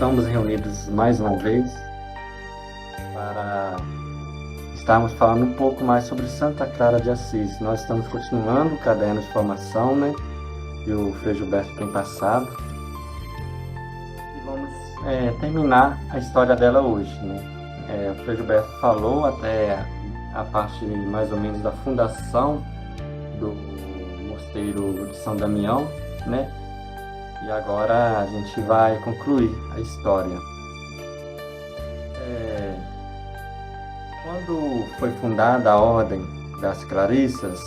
estamos reunidos mais uma vez para estarmos falando um pouco mais sobre Santa Clara de Assis. Nós estamos continuando o caderno de formação, né, que o Frei Gilberto tem passado, e vamos terminar a história dela hoje, né? O Frei Gilberto falou até a parte mais ou menos da fundação do mosteiro de São Damião, né? E agora a gente vai concluir a história. Quando foi fundada a Ordem das Clarissas,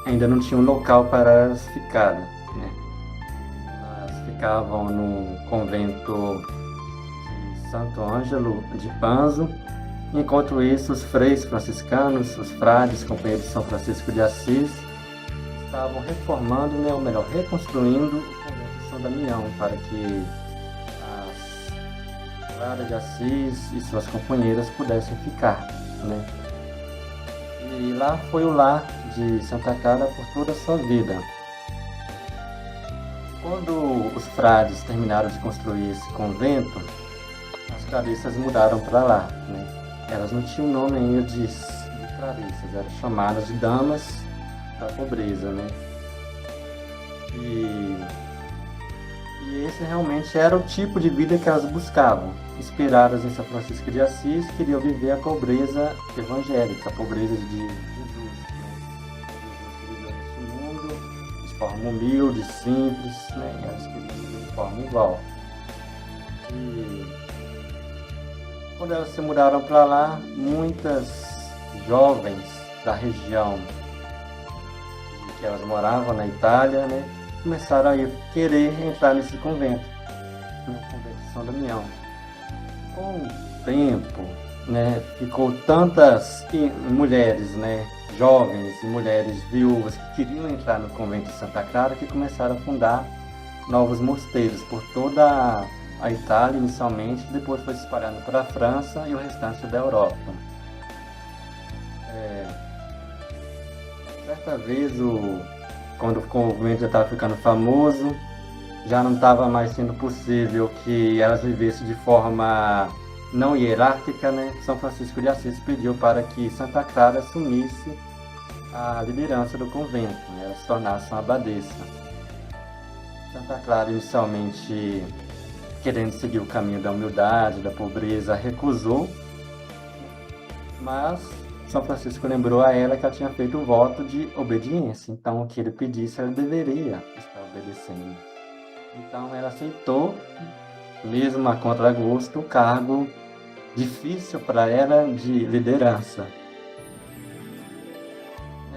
ainda não tinha um local para elas ficarem, né? Elas ficavam no convento de Santo Ângelo de Panzo. Enquanto isso, os freis franciscanos, os frades, companheiros de São Francisco de Assis, estavam reformando, né, ou melhor, reconstruindo o convento de São Damião para que as Clara de Assis e suas companheiras pudessem ficar, né? E lá foi o lar de Santa Clara por toda a sua vida. Quando os frades terminaram de construir esse convento, as Clarissas mudaram para lá, né? Elas não tinham nome ainda de Clarissas, eram chamadas de Damas da Pobreza, né? E esse realmente era o tipo de vida que elas buscavam. Inspiradas em São Francisco de Assis, queriam viver a pobreza evangélica, a pobreza de Jesus, né? Jesus que viveu nesse mundo de forma humilde, simples, né? E elas queriam viver de forma igual. E quando elas se mudaram para lá, muitas jovens da região que elas moravam na Itália, né, começaram a querer entrar nesse convento, no convento de São Damião. Com o tempo, né, ficou tantas mulheres, né, jovens e mulheres viúvas que queriam entrar no convento de Santa Clara que começaram a fundar novos mosteiros por toda a Itália inicialmente, depois foi se espalhando para a França e o restante da Europa. Certa vez, quando o convento já estava ficando famoso, já não estava mais sendo possível que elas vivessem de forma não hierárquica, né? São Francisco de Assis pediu para que Santa Clara assumisse a liderança do convento, né? Ela se tornasse uma abadesa. Santa Clara, inicialmente querendo seguir o caminho da humildade, da pobreza, recusou, mas São Francisco lembrou a ela que ela tinha feito o voto de obediência, então o que ele pedisse ela deveria estar obedecendo. Então ela aceitou, mesmo a contragosto, o cargo difícil para ela de liderança.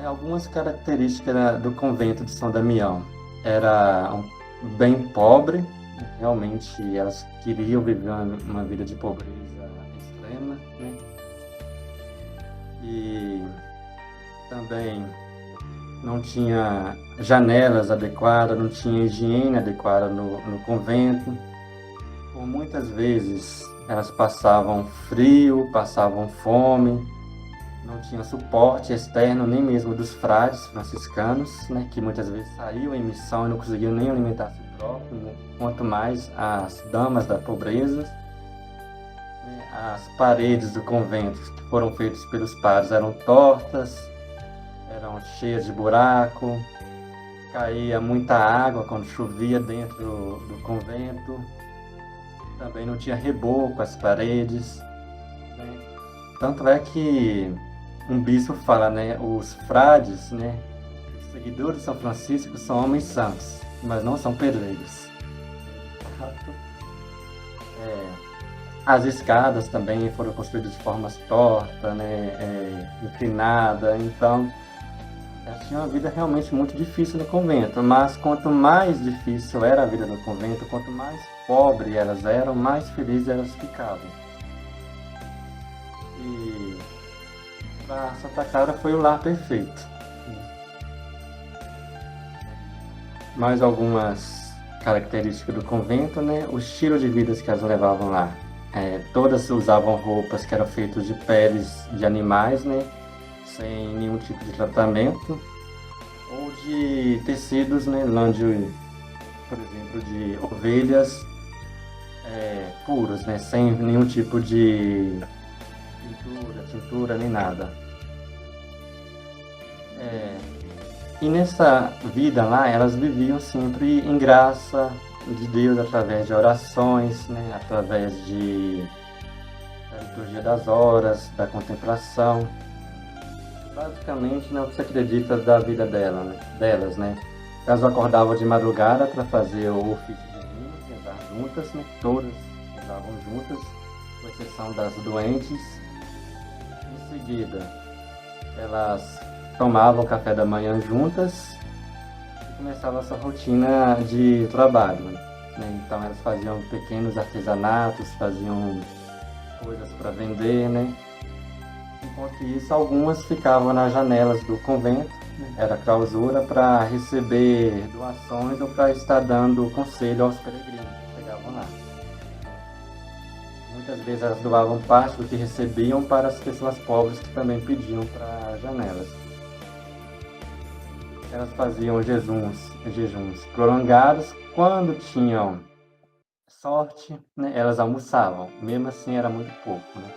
Algumas características do convento de São Damião: era bem pobre. Realmente elas queriam viver uma vida de pobreza extrema, né? E também não tinha janelas adequadas, não tinha higiene adequada no convento. Por muitas vezes elas passavam frio, passavam fome, não tinha suporte externo nem mesmo dos frades franciscanos, né, que muitas vezes saíam em missão e não conseguiam nem alimentar si próprio, né? Quanto mais as damas da pobreza. As paredes do convento que foram feitas pelos padres eram tortas, eram cheias de buraco, caía muita água quando chovia dentro do convento, também não tinha reboco as paredes, né? Tanto é que um bispo fala, né, os frades, né, os seguidores de São Francisco são homens santos, mas não são pedreiros. As escadas também foram construídas de forma torta, né, inclinada, então elas tinham uma vida realmente muito difícil no convento, mas quanto mais difícil era a vida no convento, quanto mais pobre elas eram, mais felizes elas ficavam. E para Santa Clara foi o lar perfeito. Mais algumas características do convento, né? O estilo de vida que elas levavam lá. Todas usavam roupas que eram feitas de peles de animais, né? Sem nenhum tipo de tratamento, ou de tecidos, né? Lã de, por exemplo, de ovelhas puros, né? Sem nenhum tipo de tintura nem nada. É, e nessa vida lá, elas viviam sempre em graça de Deus através de orações, né? Através da liturgia das horas, da contemplação. Basicamente, não se acredita da vida delas, né? Elas acordavam de madrugada para fazer o ofício divino, rezar juntas, né? Todas rezavam juntas, com exceção das doentes. Em seguida, elas tomavam café da manhã juntas e começava essa rotina de trabalho, né? Então elas faziam pequenos artesanatos, faziam coisas para vender, né? Enquanto isso, algumas ficavam nas janelas do convento, né? Era clausura para receber doações ou para estar dando conselho aos peregrinos que chegavam lá. Muitas vezes elas doavam parte do que recebiam para as pessoas pobres que também pediam para janelas. Elas faziam jejuns prolongados. Quando tinham sorte, né, elas almoçavam. Mesmo assim, era muito pouco, né?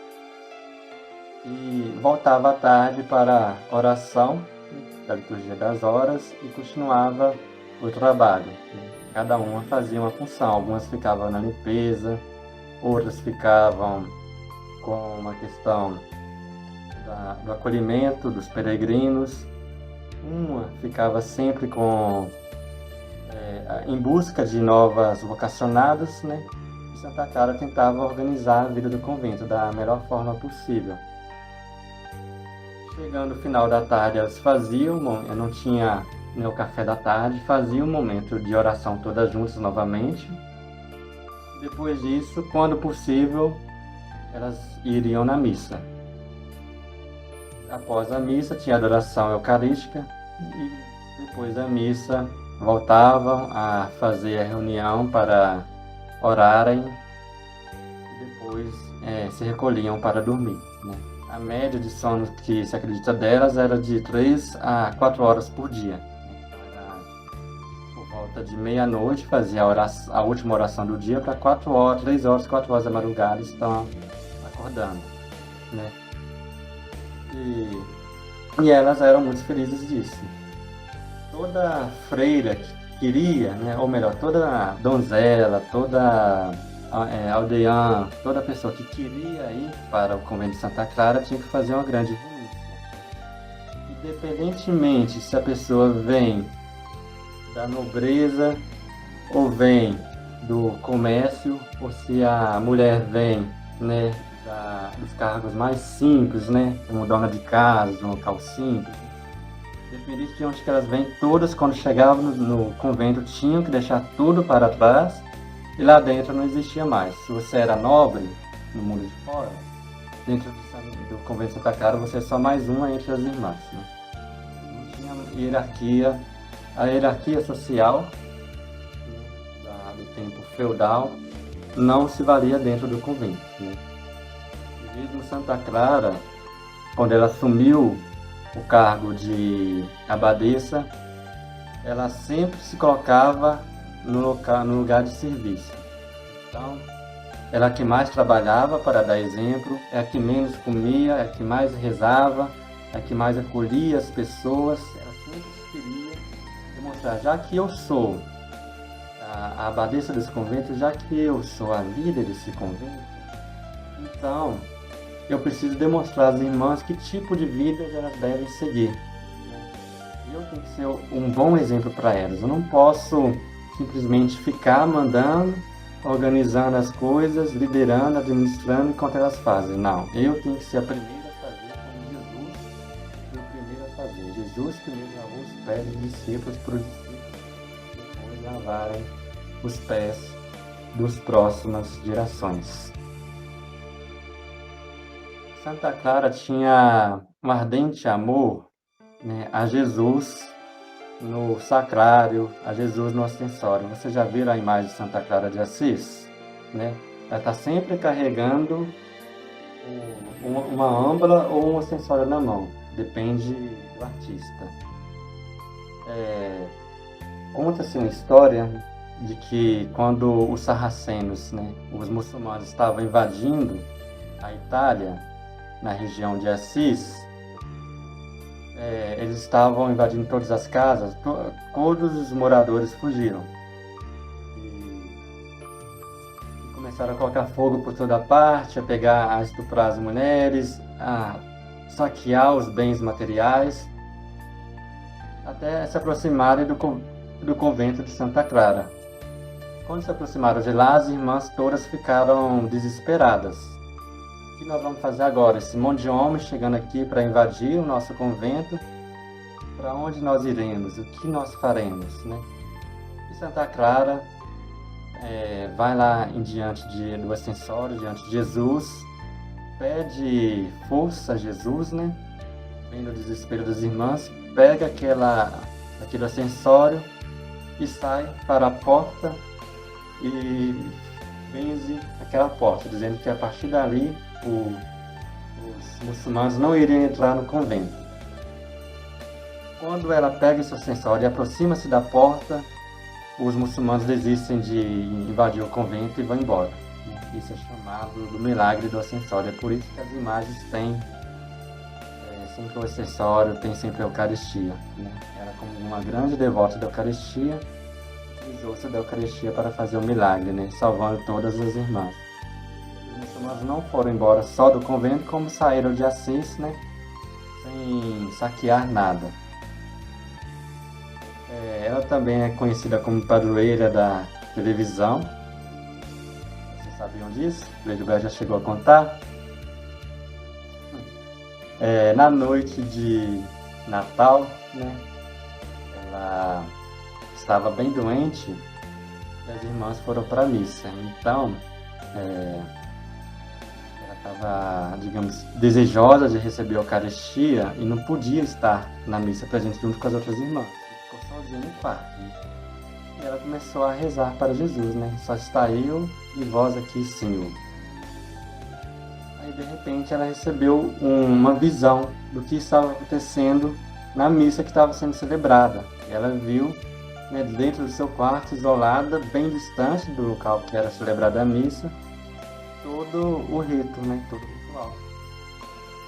E voltava à tarde para a oração, da liturgia das horas, e continuava o trabalho, né? Cada uma fazia uma função. Algumas ficavam na limpeza, outras ficavam com uma questão do acolhimento dos peregrinos. Uma ficava sempre em busca de novas vocacionadas, né? E Santa Clara tentava organizar a vida do convento da melhor forma possível. Chegando no final da tarde, elas faziam, eu não tinha o café da tarde, faziam um momento de oração todas juntas novamente. Depois disso, quando possível, elas iriam na missa. Após a missa, tinha a adoração eucarística e depois da missa voltavam a fazer a reunião para orarem e depois se recolhiam para dormir, né? A média de sono que se acredita delas era de 3 a 4 horas por dia. Era por volta de meia-noite, fazia a última oração do dia para 4 horas, 3 horas, 4 horas da madrugada estão acordando, né? E elas eram muito felizes disso. Toda freira que queria, né, ou melhor, toda donzela, toda aldeã, toda pessoa que queria ir para o convento de Santa Clara tinha que fazer uma grande renúncia. Independentemente se a pessoa vem da nobreza ou vem do comércio, ou se a mulher vem, né, dos cargos mais simples, né, como dona de casa, de um local simples. Independente de onde que elas vêm, todas quando chegavam no convento tinham que deixar tudo para trás e lá dentro não existia mais. Se você era nobre no mundo de fora, dentro do convento de Santa Clara você é só mais uma entre as irmãs, né? Não tinha hierarquia, a hierarquia social, né, do tempo feudal não se valia dentro do convento, né? E mesmo Santa Clara, quando ela assumiu o cargo de abadesa, ela sempre se colocava no lugar de serviço. Então, ela é a que mais trabalhava para dar exemplo, é a que menos comia, é a que mais rezava, é a que mais acolhia as pessoas. Ela sempre queria demonstrar, já que eu sou a abadesa desse convento, já que eu sou a líder desse convento, então eu preciso demonstrar às irmãs que tipo de vida elas devem seguir. E eu tenho que ser um bom exemplo para elas. Eu não posso simplesmente ficar mandando, organizando as coisas, liderando, administrando enquanto elas fazem. Não, eu tenho que ser a primeira a fazer como Jesus foi o primeiro a fazer. Jesus primeiro lavou os pés dos discípulos para os discípulos depois lavarem os pés das próximas gerações. Santa Clara tinha um ardente amor, né, a Jesus no sacrário, a Jesus no ostensório. Você já viu a imagem de Santa Clara de Assis, né? Ela está sempre carregando uma âmbula ou um ostensório na mão, depende do artista. Conta-se uma história de que quando os sarracenos, né, os muçulmanos estavam invadindo a Itália, na região de Assis, eles estavam invadindo todas as casas, todos os moradores fugiram. E começaram a colocar fogo por toda parte, a estuprar as mulheres, a saquear os bens materiais, até se aproximarem do convento de Santa Clara. Quando se aproximaram de lá, as irmãs todas ficaram desesperadas. O que nós vamos fazer agora? Esse monte de homens chegando aqui para invadir o nosso convento, para onde nós iremos? O que nós faremos, né? E Santa Clara vai lá do ascensório, diante de Jesus, pede força a Jesus, né? Vendo o desespero das irmãs, pega aquele ascensório e sai para a porta e benze aquela porta, dizendo que a partir dali os muçulmanos não iriam entrar no convento. Quando ela pega esse ascensório e aproxima-se da porta, os muçulmanos desistem de invadir o convento e vão embora. Isso é chamado do milagre do ascensório. É por isso que as imagens têm sempre o ascensório, tem sempre a Eucaristia, né? Ela, como uma grande devota da Eucaristia, utilizou-se da Eucaristia para fazer o milagre, né? Salvando todas as irmãs. Os muçulmanos não foram embora só do convento, como saíram de Assis, né? Sem saquear nada. Ela também é conhecida como padroeira da televisão. Vocês sabiam disso? O Edilberto já chegou a contar. Na noite de Natal, né? Ela estava bem doente e as irmãs foram para a missa. Então, ela estava, digamos, desejosa de receber a Eucaristia e não podia estar na missa presente junto com as outras irmãs. Ficou sozinha no quarto, né? E ela começou a rezar para Jesus, né? Só está eu e vós aqui, Senhor. Aí, de repente, ela recebeu uma visão do que estava acontecendo na missa que estava sendo celebrada. Ela viu, né, dentro do seu quarto, isolada, bem distante do local que era celebrada a missa, todo o rito, né, todo o ritual.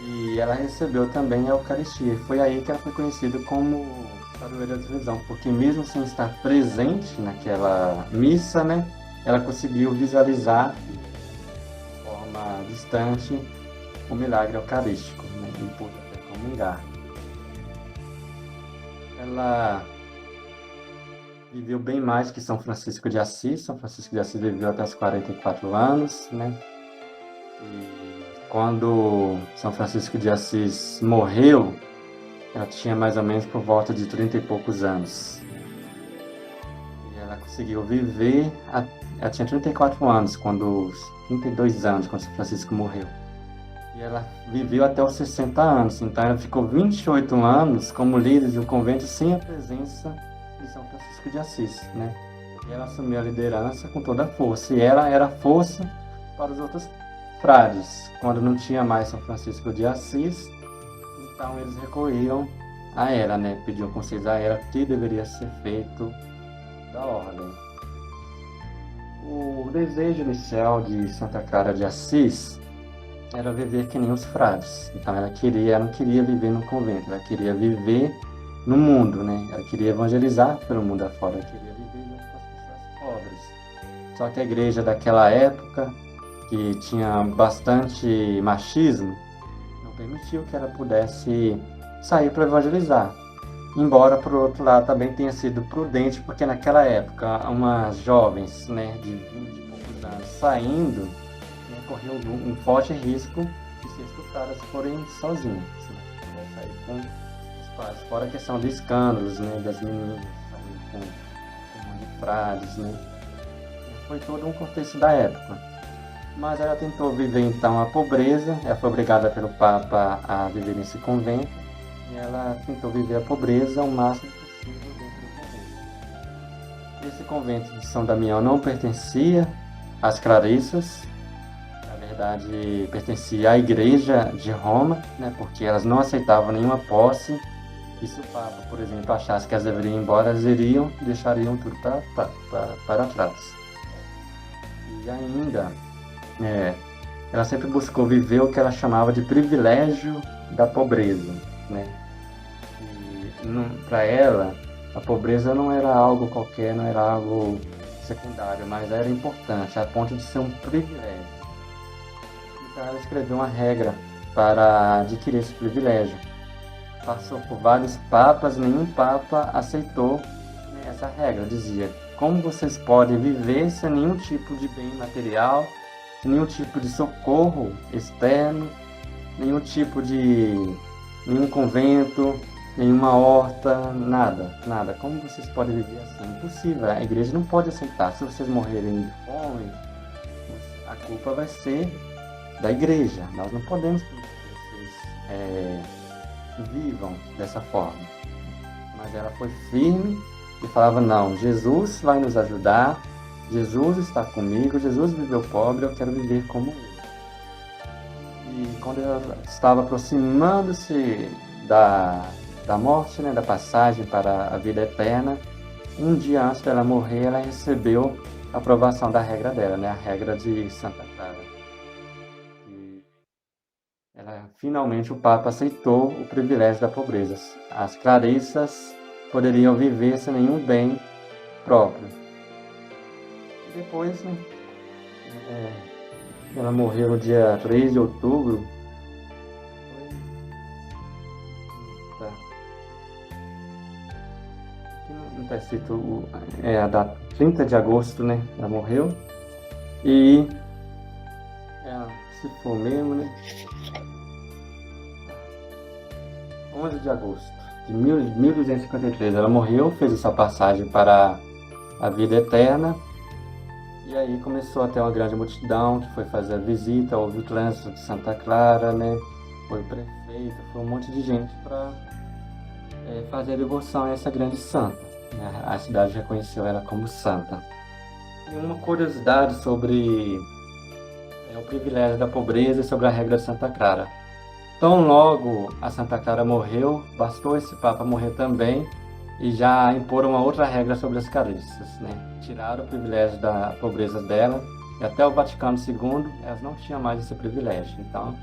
E ela recebeu também a Eucaristia. Foi aí que ela foi conhecida como padroeira da televisão, porque mesmo sem estar presente naquela missa, né, ela conseguiu visualizar de forma distante o milagre eucarístico, né, e pôde até comungar. Ela viveu bem mais que São Francisco de Assis. São Francisco de Assis viveu até os 44 anos, né? E quando São Francisco de Assis morreu, ela tinha mais ou menos por volta de 30 e poucos anos. E ela conseguiu viver, ela tinha 34 anos, 32 anos, quando São Francisco morreu. E ela viveu até os 60 anos, então ela ficou 28 anos como líder do convento sem a presença de São Francisco de Assis, né? E ela assumiu a liderança com toda a força, e ela era força para os outros frades. Quando não tinha mais São Francisco de Assis, então eles recorriam a ela, né? Pediam conselhos a ela o que deveria ser feito da ordem. O desejo inicial de Santa Clara de Assis era viver que nem os frades. Então ela não queria viver no convento, ela queria viver no mundo, né? Ela queria evangelizar pelo mundo afora, ela queria viver junto com as pessoas pobres. Só que a igreja daquela época, que tinha bastante machismo, não permitiu que ela pudesse sair para evangelizar. Embora, por outro lado, também tenha sido prudente, porque naquela época, umas jovens, né, de 20 e poucos anos saindo, né, corriam um forte risco de ser estupradas se forem sozinhas, né? Vai sair com os pais. Fora a questão de escândalos, né, das meninas saindo com de frades, né? Foi todo um contexto da época. Mas ela tentou viver então a pobreza, ela foi obrigada pelo Papa a viver nesse convento, e ela tentou viver a pobreza o máximo possível dentro do convento. Esse convento de São Damião não pertencia às Clarissas, na verdade pertencia à Igreja de Roma, né, porque elas não aceitavam nenhuma posse E se o Papa, por exemplo, achasse que elas deveriam ir embora, elas iriam e deixariam tudo para trás. E ainda, é, ela sempre buscou viver o que ela chamava de privilégio da pobreza, né? E para ela, a pobreza não era algo qualquer, não era algo secundário, mas era importante, a ponto de ser um privilégio. Então ela escreveu uma regra para adquirir esse privilégio. Passou por vários papas, nenhum papa aceitou, né, essa regra. Dizia: como vocês podem viver sem nenhum tipo de bem material, sem nenhum tipo de socorro externo, nenhum convento, nenhuma horta, nada, nada. Como vocês podem viver assim? Impossível. A igreja não pode aceitar. Se vocês morrerem de fome, a culpa vai ser da igreja. Nós não podemos permitir que vocês vivam dessa forma. Mas ela foi firme e falava: não, Jesus vai nos ajudar, Jesus está comigo, Jesus viveu pobre, eu quero viver como ele. E quando ela estava aproximando-se da morte, né, da passagem para a vida eterna, um dia antes dela morrer, ela recebeu a aprovação da regra dela, né, a regra de Santa Clara. E finalmente o Papa aceitou o privilégio da pobreza. As clarissas poderiam viver sem nenhum bem próprio. E depois, né, ela morreu no dia 3 de outubro. Tá. Aqui não está escrito a data, 30 de agosto, né? Ela morreu. E se for mesmo, né? 11 de agosto de 1253, ela morreu, fez essa passagem para a vida eterna. E aí começou a ter uma grande multidão que foi fazer a visita, houve o trânsito de Santa Clara, né? Foi o prefeito, foi um monte de gente para fazer a devoção a essa grande santa, né? A cidade reconheceu ela como santa. E uma curiosidade sobre o privilégio da pobreza e sobre a regra de Santa Clara. Tão logo a Santa Clara morreu, bastou esse Papa morrer também, e já imporam uma outra regra sobre as carências, né? Tiraram o privilégio da pobreza dela, e até o Vaticano II, elas não tinham mais esse privilégio. Então,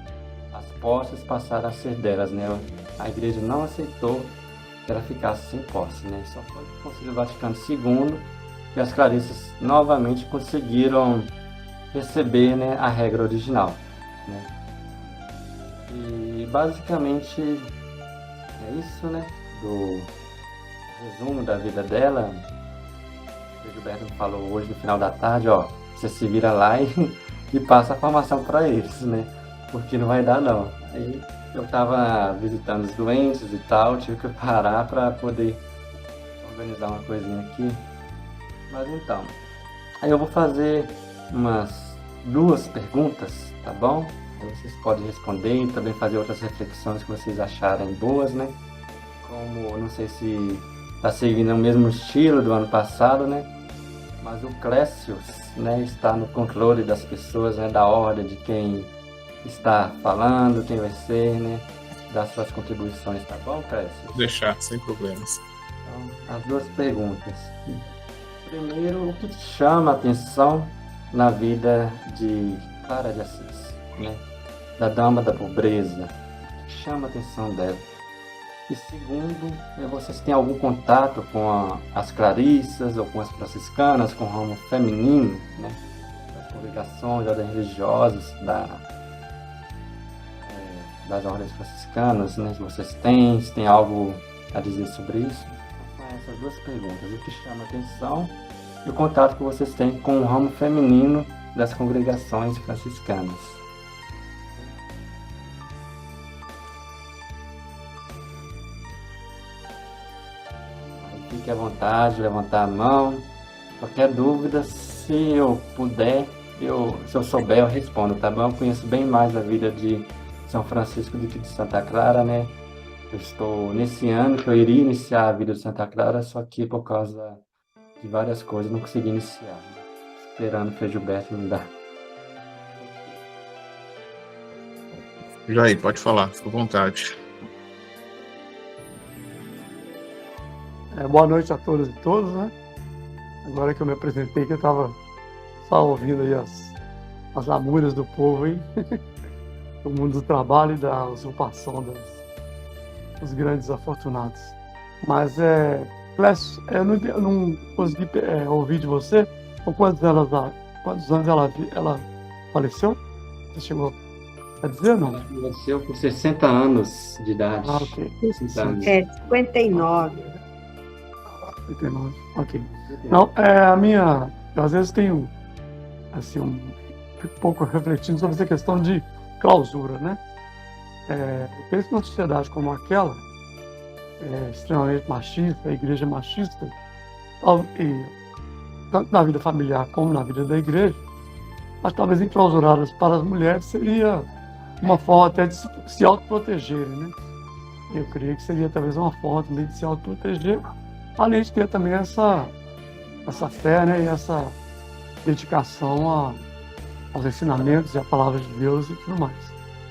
as posses passaram a ser delas, né? A igreja não aceitou que ela ficasse sem posse, né? Só foi o Concílio Vaticano II que as clarissas novamente conseguiram receber, né, a regra original, né? E basicamente é isso, né? Do resumo da vida dela. O Gilberto me falou hoje no final da tarde: ó, você se vira lá e passa a formação para eles, né? Porque não vai dar não. Aí eu estava visitando os doentes e tal, tive que parar para poder organizar uma coisinha aqui. Mas então, aí eu vou fazer umas 2 perguntas, tá bom? Aí vocês podem responder e também fazer outras reflexões que vocês acharem boas, né? Como, não sei se está seguindo o mesmo estilo do ano passado, né? Mas o Clécius, né, está no controle das pessoas, né, da ordem de quem está falando, quem vai ser, né, das suas contribuições, tá bom, Clécius? Deixar, sem problemas. Então, as 2 perguntas. Primeiro, o que te chama a atenção na vida de Clara de Assis, né? Da Dama da Pobreza? O que chama a atenção dela? E segundo, vocês têm algum contato com as clarissas ou com as franciscanas, com o ramo feminino, né? Das congregações, ordens religiosas, das ordens franciscanas, né? Se vocês têm algo a dizer sobre isso? Então, são essas 2 perguntas: o que chama a atenção e o contato que vocês têm com o ramo feminino das congregações franciscanas. Fique à vontade, levantar a mão. Qualquer dúvida, se eu puder, se eu souber, eu respondo, tá bom? Eu conheço bem mais a vida de São Francisco do que de Santa Clara, né? Eu estou nesse ano que eu iria iniciar a vida de Santa Clara, só que por causa de várias coisas não consegui iniciar, né? Esperando que o Gilberto me dá. Jair, pode falar, fica à vontade. Boa noite a todas e todos, né? Agora que eu me apresentei, que eu estava só ouvindo aí as lamúrias do povo aí, do mundo do trabalho e da usurpação dos grandes afortunados. Mas, Clécio, eu não consegui ouvir de você com quantos anos ela faleceu? Você chegou a dizer, não? Nasceu com 60 anos de idade. Ah, ok. 60 anos. 59. 89, ok. Não, a minha... Eu às vezes tenho, assim, fico um pouco refletindo sobre essa questão de clausura, né? Eu penso que uma sociedade como aquela, extremamente machista, a igreja machista, tanto na vida familiar como na vida da igreja, mas talvez enclausuradas para as mulheres seria uma forma até de se autoprotegerem, né? Eu creio que seria talvez uma forma também de se autoproteger, além de ter também essa fé, né, e essa dedicação aos ensinamentos e à palavra de Deus e tudo mais.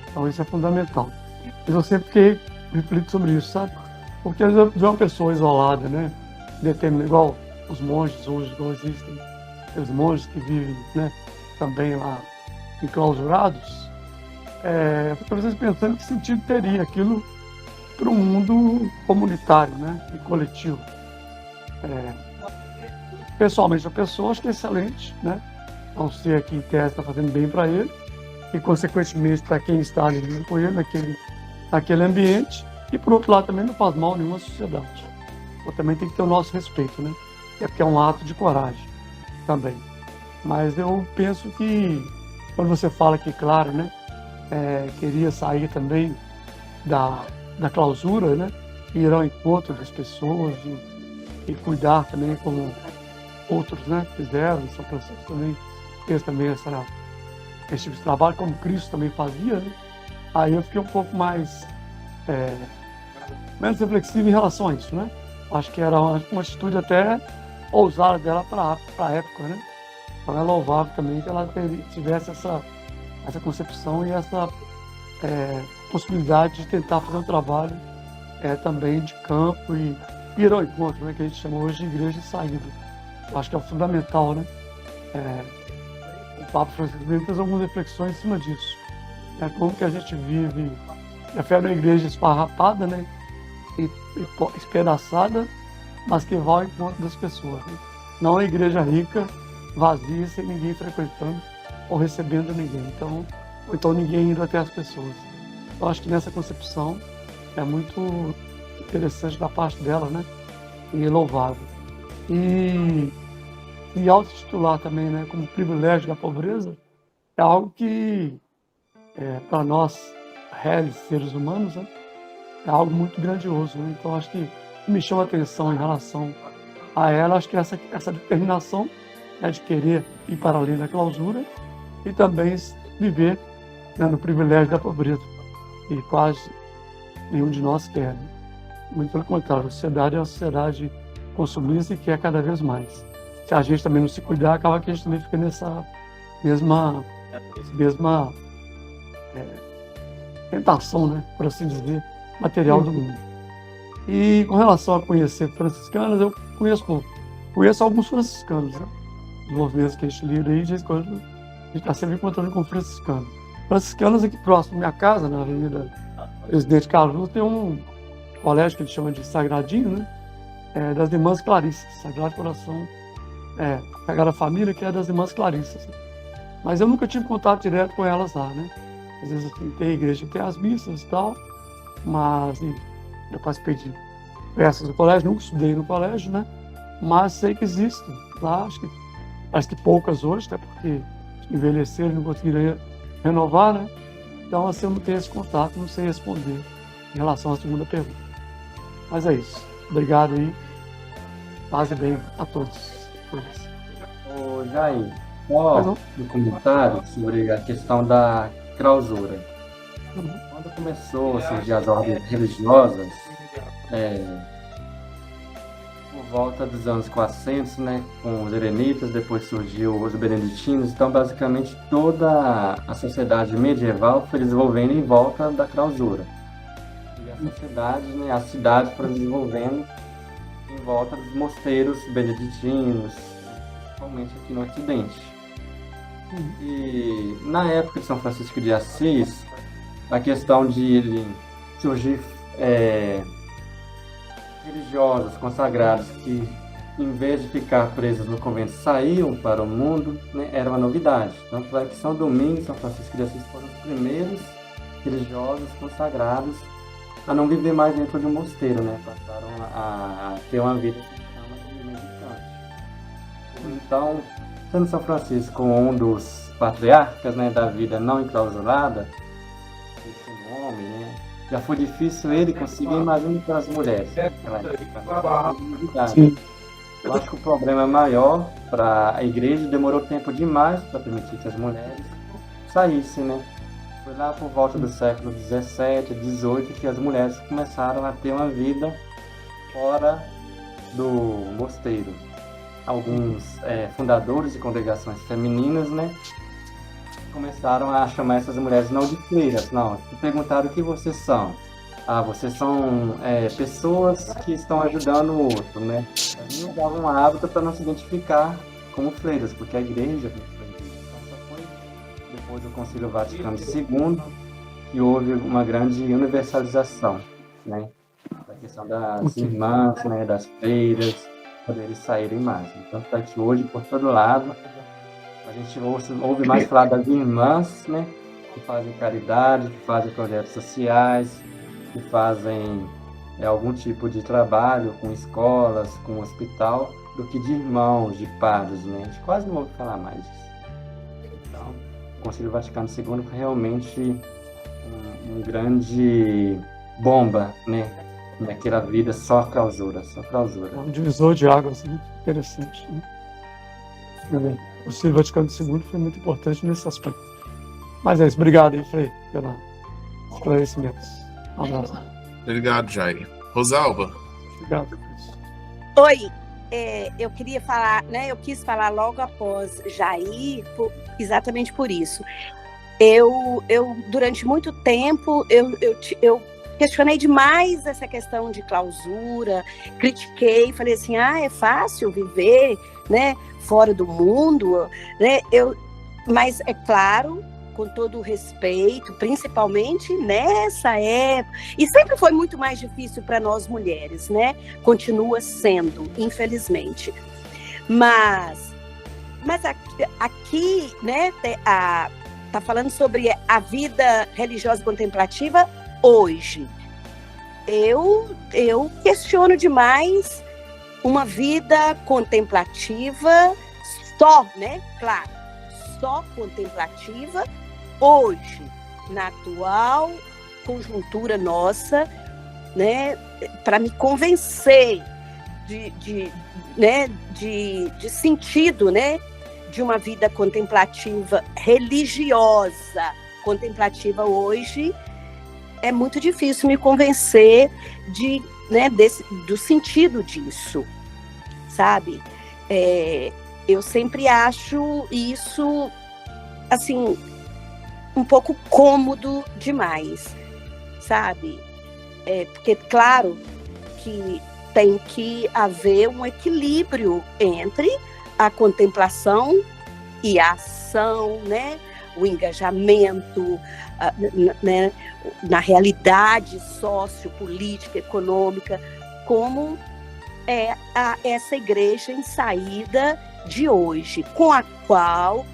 Então isso é fundamental. Mas eu sempre fiquei refletindo sobre isso, sabe? Porque às vezes uma pessoa isolada, né, igual os monges hoje, igual existem os monges que vivem, né, também lá enclausurados, fico às vezes pensando que sentido teria aquilo para o mundo comunitário, né, e coletivo. Pessoalmente, a pessoa acho que é excelente, né? Não ser que em tese está fazendo bem para ele e, consequentemente, para quem está ali com ele naquele ambiente. E, por outro lado, também não faz mal a nenhuma sociedade. Então, também tem que ter o nosso respeito, né? É porque é um ato de coragem também. Mas eu penso que, quando você fala que, claro, né? Queria sair também da clausura, né? E ir ao encontro das pessoas e cuidar também como outros, né, fizeram. São Francisco também fez também esse tipo de trabalho, como Cristo também fazia, né? Aí eu fiquei um pouco mais menos reflexivo em relação a isso, né? Acho que era uma atitude até ousada dela para a época, né? Então é louvável também que ela tivesse essa concepção e essa possibilidade de tentar fazer um trabalho também de campo e ir ao encontro, né, que a gente chama hoje de igreja de saída. Eu acho que é fundamental, né? O Papa Francisco fez algumas reflexões em cima disso. Como que a gente vive a fé na igreja esfarrapada, né? E espedaçada, mas que vai ao encontro das pessoas. Né? Não a igreja rica, vazia, sem ninguém frequentando ou recebendo ninguém. Ou então ninguém indo até as pessoas. Eu acho que nessa concepção é muito interessante da parte dela, né? E louvável. E autotitular também, né, como privilégio da pobreza, é algo que, para nós, réis, seres humanos, né, é algo muito grandioso. Né? Então, acho que me chama a atenção em relação a ela, acho que essa determinação, né, de querer ir para além da clausura e também viver, né, no privilégio da pobreza, e quase nenhum de nós quer. Né? Muito pelo contrário, a sociedade é uma sociedade consumista e quer cada vez mais. Se a gente também não se cuidar, acaba que a gente também fica nessa mesma tentação, né, por assim dizer, material do mundo. E com relação a conhecer franciscanos, eu conheço alguns franciscanos, né? Os movimentos que a gente lida aí, de vez em quando, a gente está sempre encontrando com franciscanos. Franciscanos aqui próximo da minha casa, na Avenida Presidente Carlos, tem um colégio que eles chamam de Sagradinho, né? Das Irmãs Clarissas, Sagrado Coração, Sagrada Família, que é das Irmãs Clarissas. Mas eu nunca tive contato direto com elas lá, né? Às vezes assim, tem a igreja, tem as missas e tal, mas eu participei de peças do colégio, nunca estudei no colégio, né? Mas sei que existem lá, acho que poucas hoje, até porque envelheceram e não conseguiram renovar, né? Então assim, eu não tenho esse contato, não sei responder em relação à segunda pergunta. Mas é isso. Obrigado aí. Paz e bem a todos. Ô, Jair, só um comentário sobre a questão da clausura. Quando começou a surgir as ordens religiosas, por volta dos anos 400, né, com os eremitas, depois surgiu os beneditinos, então basicamente toda a sociedade medieval foi desenvolvendo em volta da clausura. E a sociedade, né, as cidades foram desenvolvendo em volta dos mosteiros beneditinos, principalmente aqui no Ocidente. E na época de São Francisco de Assis, a questão de ele surgir religiosos consagrados que, em vez de ficar presos no convento, saíam para o mundo, né, era uma novidade. Tanto é que São Domingos e São Francisco de Assis foram os primeiros religiosos consagrados a não viver mais dentro de um mosteiro, né? Passaram a ter uma vida que chama de mendicante. Então, sendo São Francisco um dos patriarcas, né, da vida não enclausurada, esse nome, né? Já foi difícil ele conseguir, imagina para as mulheres. Sim. Eu acho que o problema maior para a igreja demorou tempo demais para permitir que as mulheres saíssem, né? Foi lá por volta do século XVII, XVIII que as mulheres começaram a ter uma vida fora do mosteiro. Alguns fundadores de congregações femininas, né, começaram a chamar essas mulheres não de freiras, não. Perguntaram o que vocês são. Ah, vocês são pessoas que estão ajudando o outro, né? Elas não davam um hábito para não se identificar como freiras, porque a igreja então só foi depois do Concílio Vaticano II que houve uma grande universalização, né? A questão das irmãs, né, das freiras, poderem saírem mais. Então, está aqui hoje, por todo lado, a gente ouve mais falar das irmãs, né, que fazem caridade, que fazem projetos sociais, que fazem algum tipo de trabalho com escolas, com hospital, do que de irmãos, de padres, né? A gente quase não ouve falar mais disso. Então, o Concílio Vaticano II foi realmente um grande bomba, né? Naquela vida só clausura, só clausura. É um divisor de águas, né? Interessante, né? O Concílio Vaticano II foi muito importante nesse aspecto. Mas é isso, obrigado aí, Frei, pelos esclarecimentos. Um abraço. Obrigado, Jair. Rosalba. Obrigado por isso. Oi, eu queria falar, né? Eu quis falar logo após Jair, exatamente por isso. Eu durante muito tempo, eu questionei demais essa questão de clausura, critiquei, falei assim, é fácil viver, né, fora do mundo, né? Mas é claro, com todo o respeito, principalmente nessa época, e sempre foi muito mais difícil para nós mulheres, né? Continua sendo, infelizmente. Mas aqui, né, tá falando sobre a vida religiosa e contemplativa hoje. Eu questiono demais uma vida contemplativa só, né? Claro, só contemplativa hoje, na atual conjuntura nossa, né? Para me convencer de sentido, né? De uma vida contemplativa, religiosa, contemplativa hoje, é muito difícil me convencer do sentido disso, sabe? Eu sempre acho isso, assim, um pouco cômodo demais, sabe? Porque, claro, que tem que haver um equilíbrio entre a contemplação e a ação, né? O engajamento, né? Na realidade sociopolítica, econômica, como é essa igreja em saída de hoje, com a qual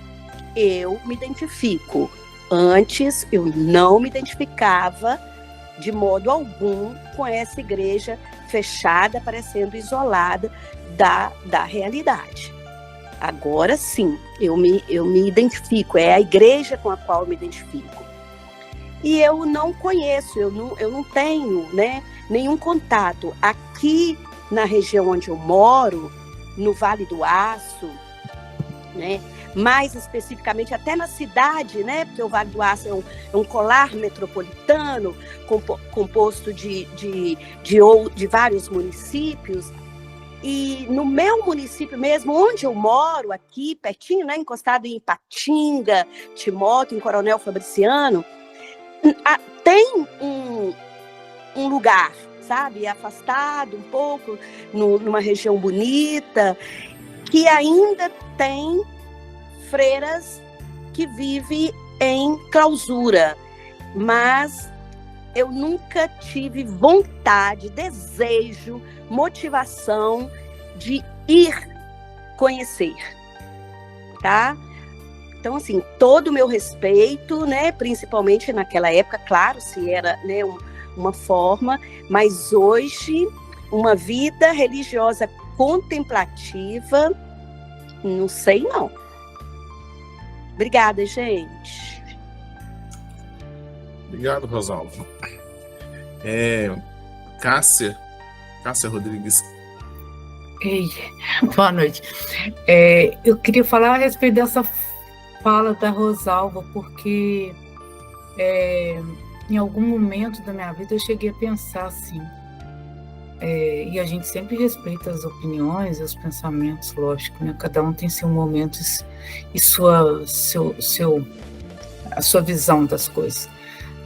eu me identifico. Antes, eu não me identificava de modo algum com essa igreja fechada, parecendo isolada da realidade. Agora sim, eu me identifico, é a igreja com a qual eu me identifico. E eu não conheço, eu não tenho, né, nenhum contato. Aqui na região onde eu moro, no Vale do Aço, né, mais especificamente até na cidade, né, porque o Vale do Aço é um colar metropolitano composto de vários municípios. E no meu município mesmo, onde eu moro, aqui pertinho, né, encostado em Ipatinga, Timóteo, em Coronel Fabriciano, tem um lugar, sabe, afastado um pouco, numa região bonita, que ainda tem freiras que vivem em clausura, mas eu nunca tive vontade, desejo, motivação de ir conhecer, tá? Então, assim, todo o meu respeito, né, principalmente naquela época, claro, se era, né, uma forma, mas hoje, uma vida religiosa contemplativa, não sei não. Obrigada, gente. Obrigado, Rosalvo. Cássia Rodrigues. Ei, boa noite. Eu queria falar a respeito dessa fala da Rosalva, porque em algum momento da minha vida eu cheguei a pensar assim, e a gente sempre respeita as opiniões e os pensamentos, lógico, né? Cada um tem seu momento e a sua visão das coisas.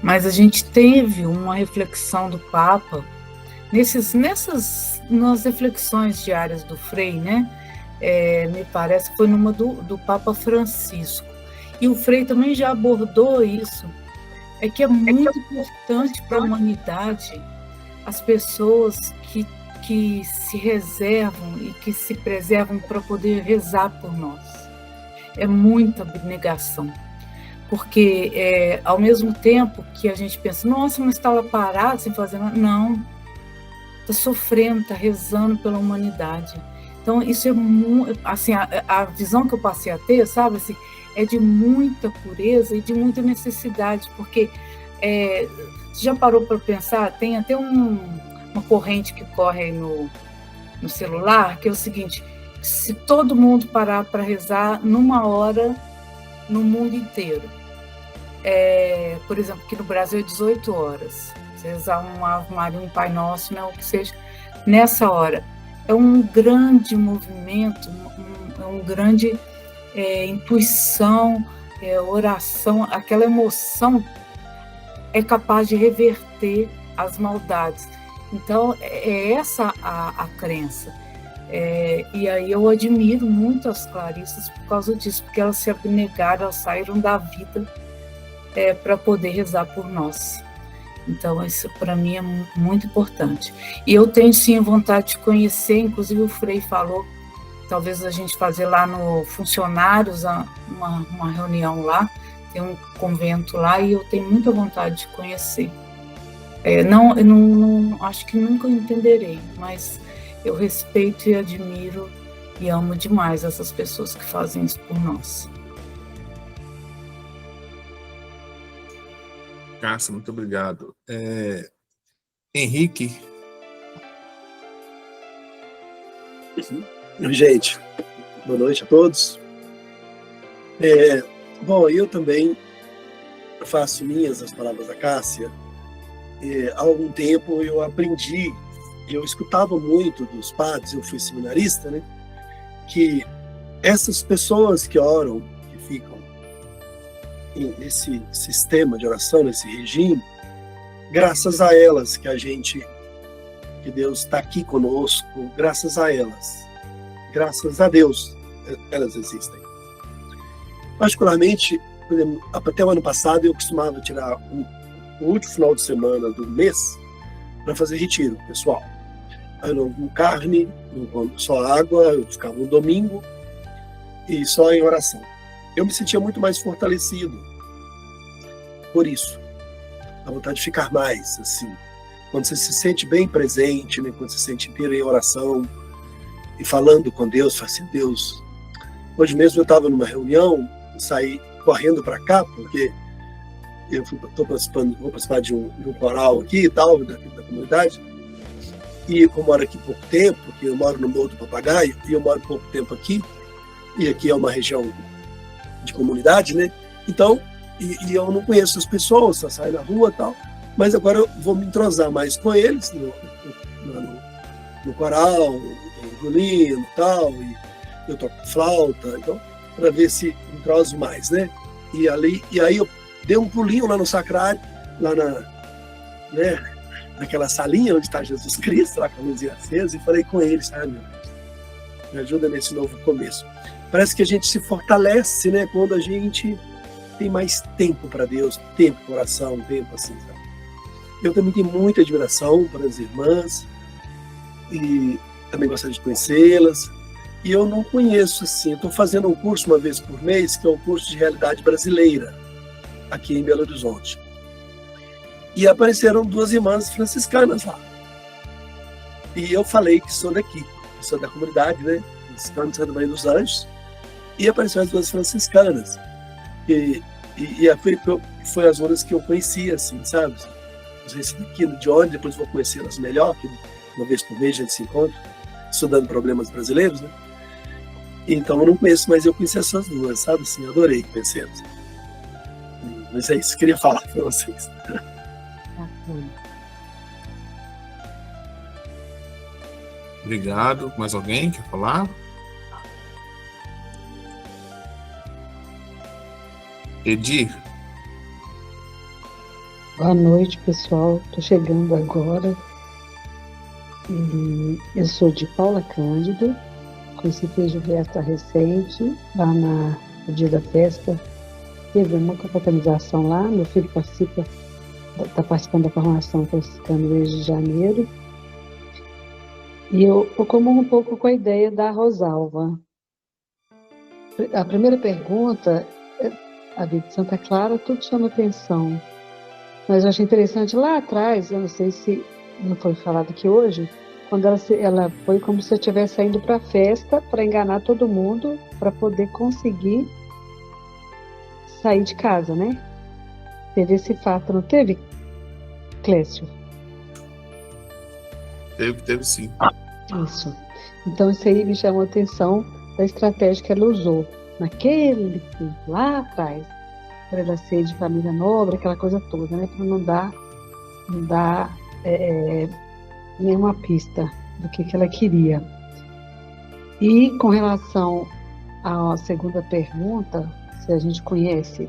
Mas a gente teve uma reflexão do Papa nas reflexões diárias do Frei, né? Me parece que foi numa do Papa Francisco. E o Frei também já abordou isso, que é muito importante para a humanidade as pessoas que se reservam e que se preservam para poder rezar por nós. É muita abnegação. Porque, ao mesmo tempo que a gente pensa, nossa, mas está lá parado, sem fazer nada. Não, está sofrendo, está rezando pela humanidade. Então, isso é muito, assim, a visão que eu passei a ter, sabe, assim, é de muita pureza e de muita necessidade, porque você já parou para pensar, tem até uma corrente que corre aí no celular, que é o seguinte, se todo mundo parar para rezar numa hora no mundo inteiro, por exemplo, aqui no Brasil é 18 horas, você rezar um Ave Maria, um Pai Nosso, né, o que seja, nessa hora, é um grande movimento, um grande intuição, oração, aquela emoção é capaz de reverter as maldades. Então, é essa a crença. E aí eu admiro muito as clarissas por causa disso, porque elas se abnegaram, elas saíram da vida para poder rezar por nós. Então, isso para mim é muito importante. E eu tenho sim vontade de conhecer, inclusive o Frei falou, talvez a gente fazer lá no Funcionários uma reunião lá, tem um convento lá e eu tenho muita vontade de conhecer. Eu não acho que nunca entenderei, mas eu respeito e admiro e amo demais essas pessoas que fazem isso por nós. Cássia, muito obrigado. Henrique. Gente, boa noite a todos. Bom, eu também faço minhas as palavras da Cássia. Há algum tempo eu aprendi, eu escutava muito dos padres, eu fui seminarista, né, que essas pessoas que oram, que ficam nesse sistema de oração, nesse regime, graças a elas que Deus está aqui conosco, graças a elas, graças a Deus, elas existem. Particularmente, por exemplo, até o ano passado eu costumava tirar o último final de semana do mês para fazer retiro pessoal. Eu não como carne, não como só água, eu ficava no domingo e só em oração. Eu me sentia muito mais fortalecido por isso. A vontade de ficar mais, assim. Quando você se sente bem presente, né? Quando você se sente inteiro em oração e falando com Deus, fala assim, Deus. Hoje mesmo eu estava numa reunião, saí correndo para cá, porque eu vou participar de um coral aqui e tal, da comunidade, e como moro aqui pouco tempo, porque eu moro no Morro do Papagaio, e eu moro pouco tempo aqui, e aqui é uma região de comunidade, né? Então, e eu não conheço as pessoas, só saio na rua e tal, mas agora eu vou me entrosar mais com eles, no coral, no violino e tal, e eu toco flauta, então, para ver se entroso mais, né? E aí eu dei um pulinho lá no sacrário, lá naquela salinha onde está Jesus Cristo, lá com a luzinha acesa, e falei com ele, sabe, meu Deus, me ajuda nesse novo começo. Parece que a gente se fortalece, né, quando a gente tem mais tempo para Deus, tempo para oração, tempo assim, sabe? Eu também tenho muita admiração para as irmãs e também gostaria de conhecê-las. E eu não conheço assim, eu estou fazendo um curso uma vez por mês, que é o curso de realidade brasileira, aqui em Belo Horizonte. E apareceram 2 irmãs franciscanas lá. E eu falei que sou daqui, que sou da comunidade, né? Franciscana de Santa Maria dos Anjos. E apareceram as 2 franciscanas. E foi as outras que eu conhecia, assim, sabe? Não sei se daqui, de onde, depois vou conhecê-las melhor, que uma vez por mês a gente se encontra, estudando problemas brasileiros, né? Então eu não conheço, mas eu conheci essas 2, sabe? Assim, adorei conhecê-las. Mas é isso que eu queria falar para vocês. Obrigado. Mais alguém quer falar? Edir? Boa noite, pessoal. Estou chegando agora. E eu sou de Paula Cândido. Conheci Frei Festa recente, lá no dia da festa. Teve uma confraternização lá. Meu filho está participando da formação franciscana no mês de janeiro. E eu comungo um pouco com a ideia da Rosalva. A primeira pergunta, a vida de Santa Clara, tudo chama atenção. Mas eu achei interessante lá atrás, eu não sei se não foi falado aqui hoje, quando ela foi como se eu estivesse saindo para a festa para enganar todo mundo, para poder conseguir sair de casa, né? Teve esse fato, não teve, Clécio? Teve sim. Isso. Então isso aí me chamou a atenção da estratégia que ela usou naquele tempo, lá atrás, para ela ser de família nobre, aquela coisa toda, né? Para não dar nenhuma pista do que ela queria. E com relação à segunda pergunta, se a gente conhece,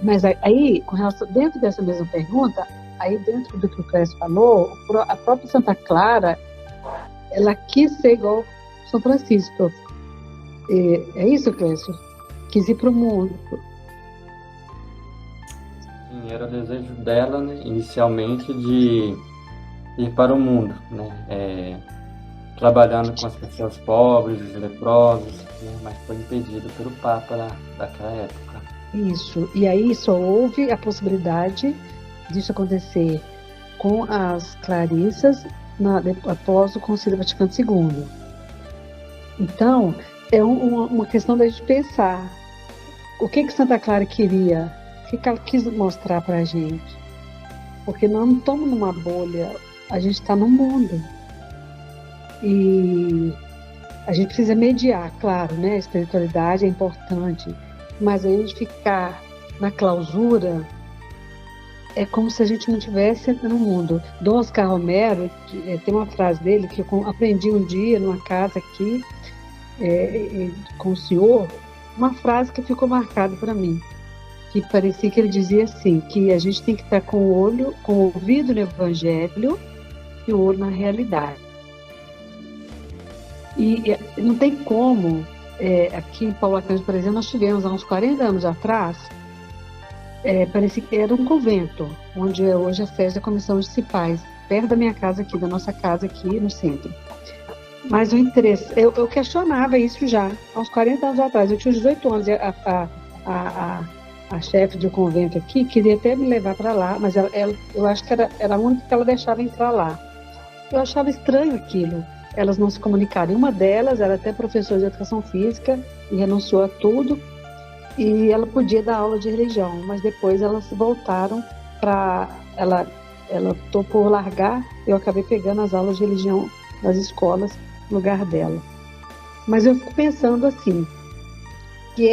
mas aí, com relação, dentro dessa mesma pergunta, aí dentro do que o Clécio falou, a própria Santa Clara, ela quis ser igual São Francisco. É isso, Clécio? Quis ir para o mundo. Sim, era o desejo dela, né, inicialmente, de ir para o mundo, né, trabalhando com as pessoas pobres, os leprosos, né, mas foi impedido pelo Papa daquela época. Isso, e aí só houve a possibilidade disso acontecer com as Clarissas após o Concílio Vaticano II. Então, é uma questão da gente pensar o que Santa Clara queria, o que ela quis mostrar para a gente. Porque nós não estamos numa bolha, a gente está no mundo. E a gente precisa mediar, claro, né? A espiritualidade é importante, mas a gente ficar na clausura é como se a gente não estivesse no mundo. Dom Oscar Romero tem uma frase dele que eu aprendi um dia numa casa aqui com o senhor, uma frase que ficou marcada para mim, que parecia que ele dizia assim, que a gente tem que estar com o ouvido no Evangelho e o olho na realidade. E não tem como, aqui em Paula Cândido, por exemplo, nós tivemos há uns 40 anos atrás, parecia que era um convento, onde hoje é a sede da Comissão de Municipais, perto da minha casa aqui, da nossa casa aqui no centro. Mas o interesse, eu questionava isso já, há uns 40 anos atrás, eu tinha 18 anos, a chefe de um convento aqui queria até me levar para lá, mas eu acho que era a única que ela deixava entrar lá. Eu achava estranho aquilo, elas não se comunicarem. Uma delas era até professora de educação física e renunciou a tudo, e ela podia dar aula de religião, mas depois elas voltaram para... Ela topou largar, eu acabei pegando as aulas de religião nas escolas no lugar dela. Mas eu fico pensando assim, que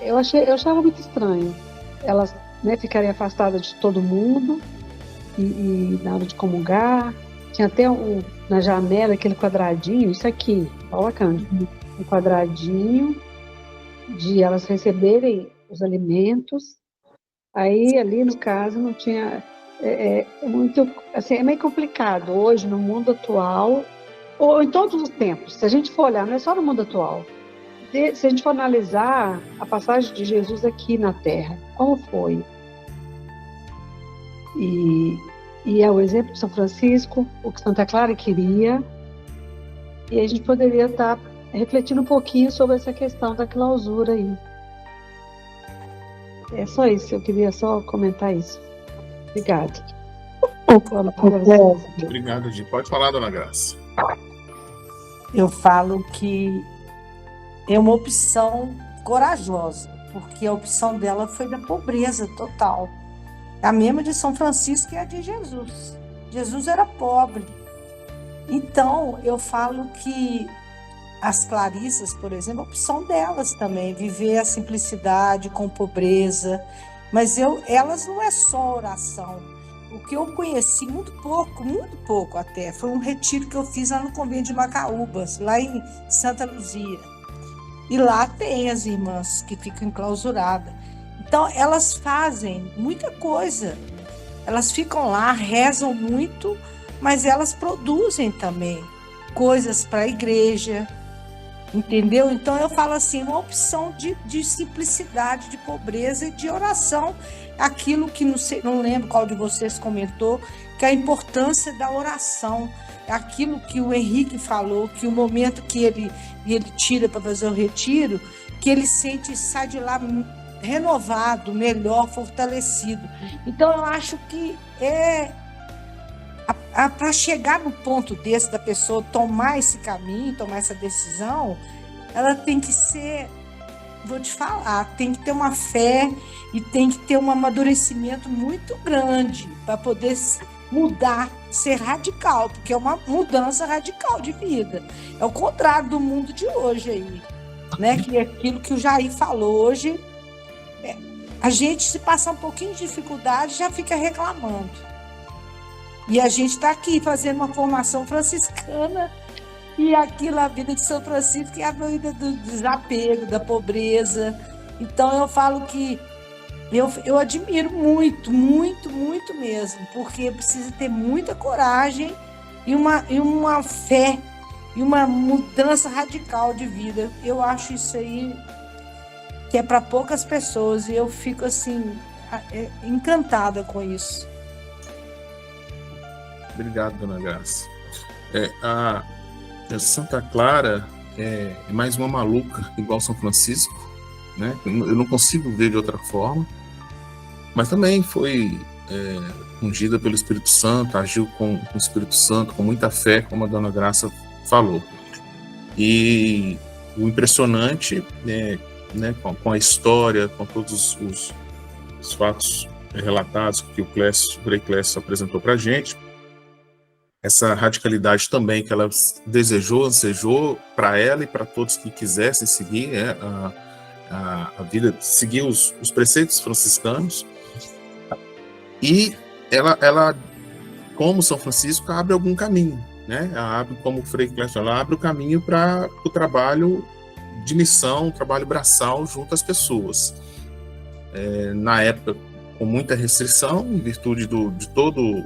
eu achava muito estranho elas, né, ficarem afastadas de todo mundo e na hora de comungar, tinha até na janela aquele quadradinho, isso aqui, Paula Cândido, um quadradinho de elas receberem os alimentos. Aí ali no caso não tinha, é muito, assim, é meio complicado hoje no mundo atual, ou em todos os tempos. Se a gente for olhar, não é só no mundo atual. Se a gente for analisar a passagem de Jesus aqui na Terra, como foi? E é o exemplo de São Francisco, o que Santa Clara queria, e a gente poderia estar refletindo um pouquinho sobre essa questão da clausura aí. É só isso, eu queria só comentar isso. Obrigada. Obrigado, Di. Pode falar, dona Graça. Eu falo que é uma opção corajosa, porque a opção dela foi da pobreza total. A mesma de São Francisco e a de Jesus. Jesus era pobre. Então, eu falo que as Clarissas, por exemplo, a opção delas também, viver a simplicidade com pobreza. Mas elas não é só oração. O que eu conheci muito pouco até, foi um retiro que eu fiz lá no convento de Macaúbas, lá em Santa Luzia. E lá tem as irmãs que ficam enclausuradas. Então, elas fazem muita coisa. Elas ficam lá, rezam muito, mas elas produzem também coisas para a igreja, entendeu? Então, eu falo assim, uma opção de simplicidade, de pobreza e de oração. Aquilo que não lembro qual de vocês comentou, que é a importância da oração. Aquilo que o Henrique falou, que o momento que ele tira para fazer o retiro, que ele sai de lá renovado, melhor, fortalecido. Então, eu acho que para chegar no ponto desse, da pessoa tomar esse caminho, tomar essa decisão, ela tem que ser, vou te falar, tem que ter uma fé e tem que ter um amadurecimento muito grande para poder mudar, ser radical, porque é uma mudança radical de vida. É o contrário do mundo de hoje aí, né? Que é aquilo que o Jair falou hoje. A gente, se passar um pouquinho de dificuldade, já fica reclamando. E a gente está aqui fazendo uma formação franciscana, e aquilo, a vida de São Francisco, é a vida do desapego, da pobreza. Então, eu falo que eu admiro muito, muito, muito mesmo, porque precisa ter muita coragem e uma fé e uma mudança radical de vida. Eu acho isso aí que é para poucas pessoas, e eu fico assim encantada com isso. Obrigado, dona Graça. A Santa Clara é mais uma maluca, igual São Francisco, né? Eu não consigo ver de outra forma, mas também foi ungida pelo Espírito Santo, agiu com o Espírito Santo, com muita fé, como a dona Graça falou. E o impressionante né, com a história, com todos os fatos relatados que o Frei Clécio apresentou para a gente, essa radicalidade também que ela desejou, ansejou para ela e para todos que quisessem seguir a vida, seguir os preceitos franciscanos. E ela, como São Francisco, abre algum caminho, né? Ela abre, como o Frei Clécio, ela abre o caminho para o trabalho de missão, trabalho braçal junto às pessoas. Na época, com muita restrição, em virtude de todo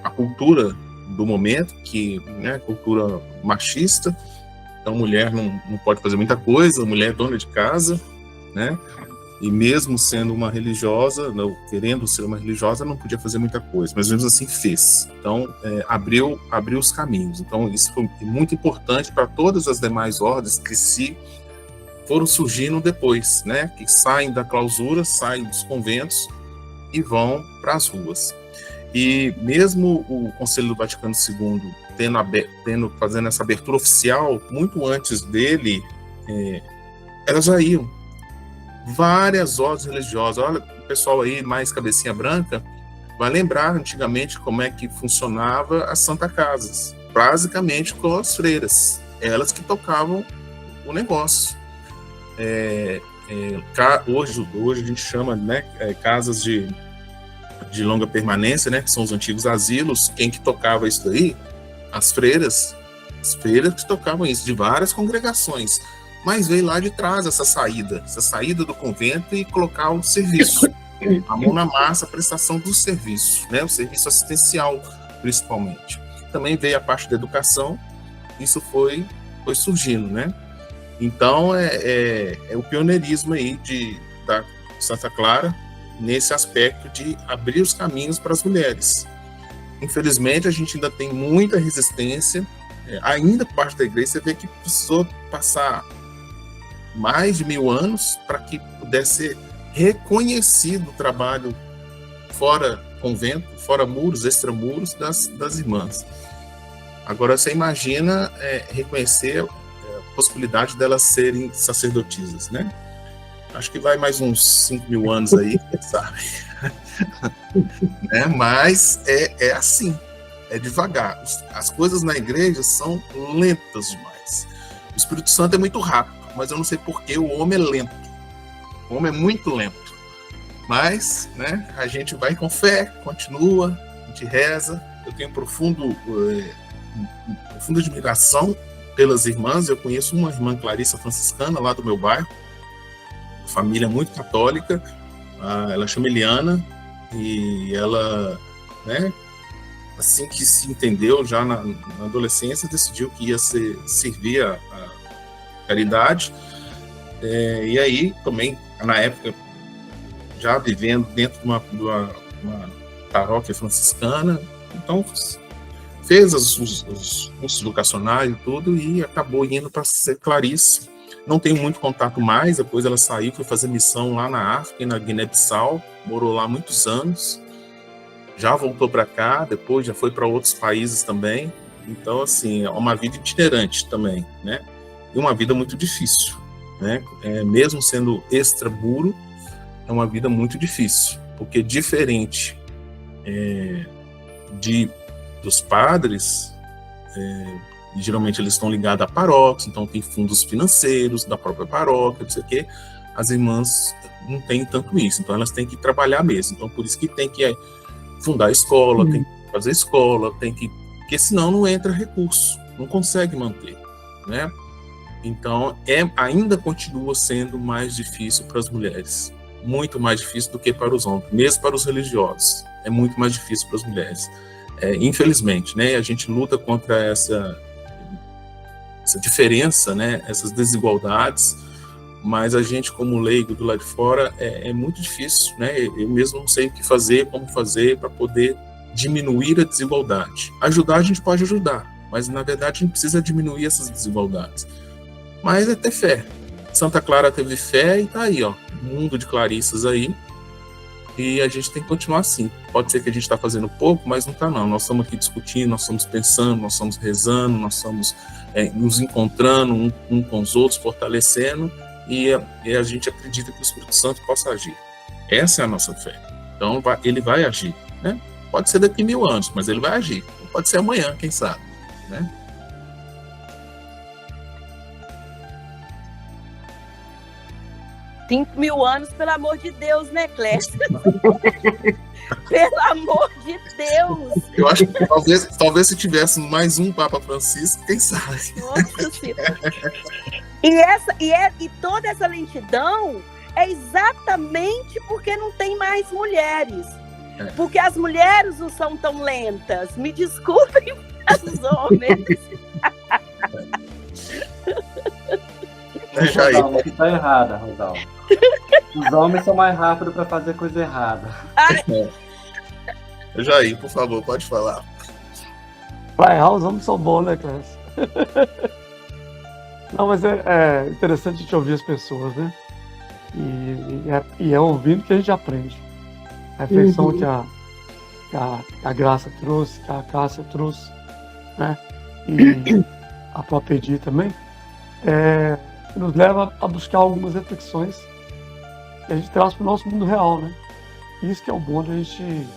a cultura do momento, que né, cultura machista. Então, a mulher não pode fazer muita coisa, a mulher é dona de casa, né? E mesmo sendo uma religiosa, querendo ser uma religiosa, não podia fazer muita coisa, mas mesmo assim fez. Então, abriu os caminhos. Então, isso foi muito importante para todas as demais ordens que se foram surgindo depois, né? Que saem da clausura, saem dos conventos e vão para as ruas. E mesmo o Conselho do Vaticano II fazendo essa abertura oficial, muito antes dele, elas já iam. Várias ordens religiosas. Olha, o pessoal aí mais cabecinha branca vai lembrar antigamente como é que funcionava as Santa Casas, basicamente com as freiras, elas que tocavam o negócio. Hoje a gente chama, né, casas de longa permanência, né, que são os antigos asilos. Quem que tocava isso daí? As freiras que tocavam isso, de várias congregações. Mas veio lá de trás essa saída do convento e colocar o serviço. a mão na massa, a prestação do serviço, né? O serviço assistencial, principalmente. Também veio a parte da educação, isso foi surgindo, né? Então, é o pioneirismo aí da Santa Clara nesse aspecto de abrir os caminhos para as mulheres. Infelizmente, a gente ainda tem muita resistência, ainda por parte da igreja. Você vê que precisou passar mais de 1000 anos para que pudesse ser reconhecido o trabalho fora convento, fora muros, extramuros das irmãs. Agora, você imagina reconhecer a possibilidade delas serem sacerdotisas, né? Acho que vai mais uns 5.000 anos aí, quem sabe. Né? Mas é assim, é devagar. As coisas na igreja são lentas demais. O Espírito Santo é muito rápido, mas eu não sei por que o homem é lento. O homem é muito lento. Mas, né, a gente vai com fé, continua, a gente reza. Eu tenho profunda admiração pelas irmãs. Eu conheço uma irmã Clarissa franciscana lá do meu bairro, família muito católica. Ela chama Eliana, e ela, né, assim que se entendeu, já na adolescência, decidiu que ia servir a caridade. E aí, também, na época, já vivendo dentro de uma paróquia franciscana, então fez os cursos vocacionais e tudo, e acabou indo para ser Clarissa. Não tenho muito contato mais, depois ela saiu, foi fazer missão lá na África e na Guiné-Bissau, morou lá muitos anos, já voltou para cá, depois já foi para outros países também. Então, assim, é uma vida itinerante também, né? E uma vida muito difícil, né? Mesmo sendo extramuro, é uma vida muito difícil, porque diferente dos padres, e geralmente eles estão ligados a paróquias, então tem fundos financeiros da própria paróquia, não sei o quê. As irmãs não têm tanto isso, então elas têm que trabalhar mesmo. Então por isso que tem que fundar escola, tem que fazer escola, porque senão não entra recurso, não consegue manter, né? Então ainda continua sendo mais difícil para as mulheres, muito mais difícil do que para os homens, mesmo para os religiosos, é muito mais difícil para as mulheres. Infelizmente, né? A gente luta contra essa diferença, né? Essas desigualdades, mas a gente, como leigo do lado de fora, é muito difícil, né? Eu mesmo não sei o que fazer, como fazer para poder diminuir a desigualdade. Ajudar, a gente pode ajudar, mas na verdade a gente precisa diminuir essas desigualdades. Mas é ter fé. Santa Clara teve fé e tá aí, ó, um mundo de Clarissas aí, e a gente tem que continuar assim. Pode ser que a gente está fazendo pouco, mas não está não. Nós estamos aqui discutindo, nós estamos pensando, nós estamos rezando, nós estamos nos encontrando um com os outros, fortalecendo, e a gente acredita que o Espírito Santo possa agir. Essa é a nossa fé. Então ele vai agir, né? Pode ser daqui 1000 anos, mas ele vai agir. Pode ser amanhã, quem sabe, né? Cinco 5.000 anos, pelo amor de Deus, né, Clécio? Pelo amor de Deus! Eu acho que talvez se tivesse mais um Papa Francisco, quem sabe? Nossa Senhora. E toda essa lentidão é exatamente porque não tem mais mulheres. Porque as mulheres não são tão lentas. Me desculpem os homens. Rosalva, que tá errada, Rosalva. Os homens são mais rápidos para fazer coisa errada. Jair, por favor, pode falar. Vai errar, os homens são bons, né, Clécio? Não, mas é interessante a gente ouvir as pessoas, né? E é ouvindo que a gente aprende. A reflexão que a Graça trouxe, que a Cássia trouxe, né? E a própria Edi também, nos leva a buscar algumas reflexões que a gente traz para o nosso mundo real, né? Isso que é o bom de a gente,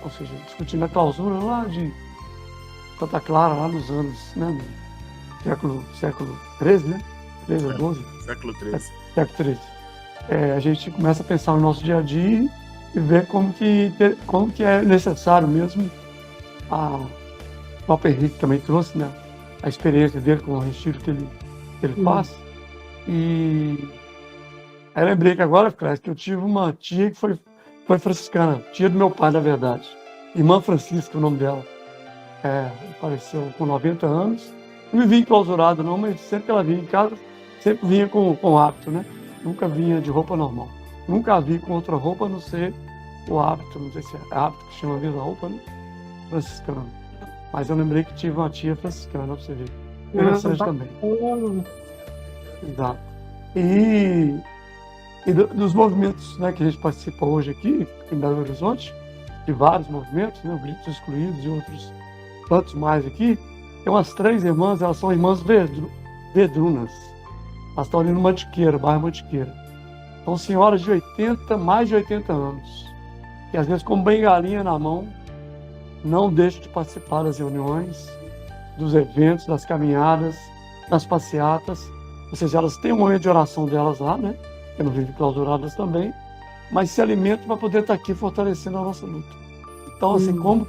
ou seja, discutir na clausura lá de Santa Clara, lá nos anos, né? No século XIII, né? 13 ou 12? Século XIII. Século XIII. A gente começa a pensar no nosso dia a dia e ver como que é necessário mesmo. O próprio Henrique também trouxe, né? A experiência dele com o retiro que ele faz. E Aí eu lembrei que agora, Clécio, que eu tive uma tia que foi franciscana, tia do meu pai, na verdade. Irmã Francisca, o nome dela. Faleceu com 90 anos. Não vivia enclausurada, não, mas sempre que ela vinha em casa, sempre vinha com hábito, né? Nunca vinha de roupa normal. Nunca a vi com outra roupa, a não ser o hábito, não sei se é hábito que chama mesmo a roupa, né? Franciscana. Mas eu lembrei que tive uma tia franciscana, pra você ver. Interessante também. Exato. E dos movimentos, né, que a gente participa hoje aqui, em Belo Horizonte, de vários movimentos, né, Gritos Excluídos e outros tantos mais aqui, tem umas 3 irmãs, elas são irmãs vedrunas. Elas estão ali no Mantiqueira, bairro Mantiqueira. São senhoras de 80, mais de 80 anos, que às vezes com bengalinha na mão, não deixam de participar das reuniões, dos eventos, das caminhadas, das passeatas. Ou seja, elas têm um momento de oração delas lá, né? Que não vivem clausuradas também, mas se alimentam para poder estar aqui fortalecendo a nossa luta. Então, assim, como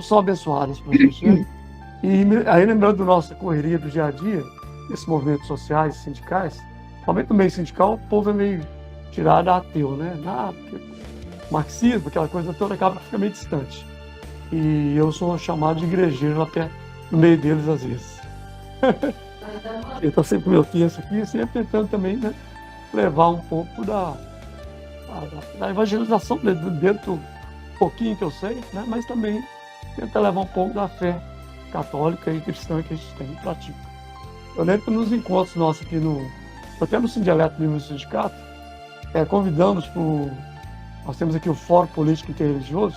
são abençoadas para a gente, né? E aí, lembrando da nossa correria do dia a dia, desses movimentos sociais, sindicais, principalmente no meio sindical, o povo é meio tirado ateu, né? Marxismo, aquela coisa toda, acaba ficando meio distante. E eu sou chamado de igrejeiro lá perto, no meio deles, às vezes. Eu estou sempre com meu texto aqui, sempre tentando também, né, levar um pouco da evangelização dentro do pouquinho que eu sei, né, mas também tentar levar um pouco da fé católica e cristã que a gente tem em prática. Eu lembro que nos encontros nossos aqui até no Sindialeto Livre do Sindicato, nós temos aqui o Fórum Político Interreligioso,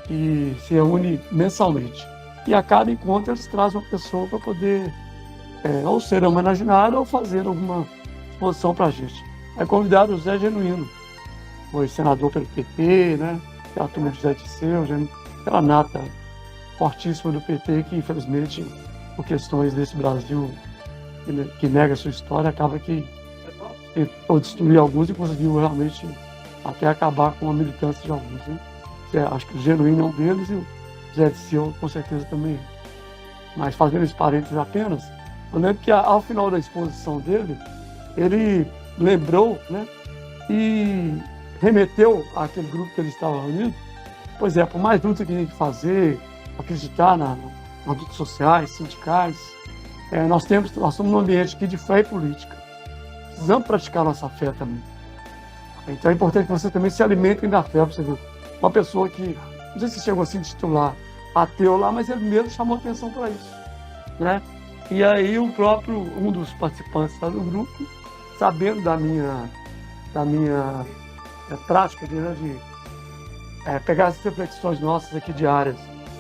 que se reúne mensalmente. E a cada encontro eles trazem uma pessoa para poder ou ser homenageado ou fazer alguma exposição para a gente. Aí convidaram o Zé Genuíno, foi senador pelo PT, né? Aquela turma de Zé Disseu, aquela nata fortíssima do PT que, infelizmente, por questões desse Brasil que nega a sua história, acaba que tentou destruir alguns e conseguiu realmente até acabar com a militância de alguns, né? Acho que o Genuíno é um deles e o Zé Disseu com certeza também. Mas fazendo esse parênteses apenas, eu lembro que ao final da exposição dele, ele lembrou, né, e remeteu àquele grupo que ele estava reunido. Pois é, por mais luta que a gente fazer, acreditar nas lutas sociais, sindicais, nós somos num ambiente aqui de fé e política. Precisamos praticar nossa fé também. Então é importante que vocês também se alimentem da fé. Você ver uma pessoa que, não sei se chegou assim a se titular ateu lá, mas ele mesmo chamou atenção para isso, né? E aí um dos participantes do grupo, sabendo da minha prática de pegar essas reflexões nossas aqui diárias,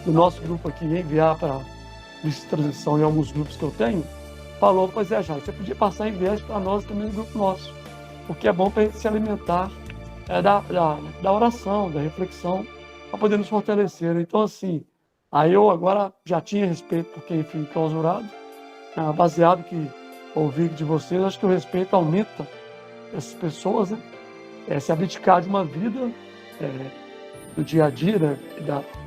do nosso grupo aqui, e enviar para lista de transmissão em alguns grupos que eu tenho, falou, pois é, Jair, você podia passar em viés para nós também no grupo nosso, porque é bom para a gente se alimentar da oração, da reflexão, para poder nos fortalecer. Então, assim, aí eu agora já tinha respeito por quem foi clausurado, baseado que ouvi de vocês, acho que o respeito aumenta essas pessoas, né? Se abdicar de uma vida do dia a dia, né?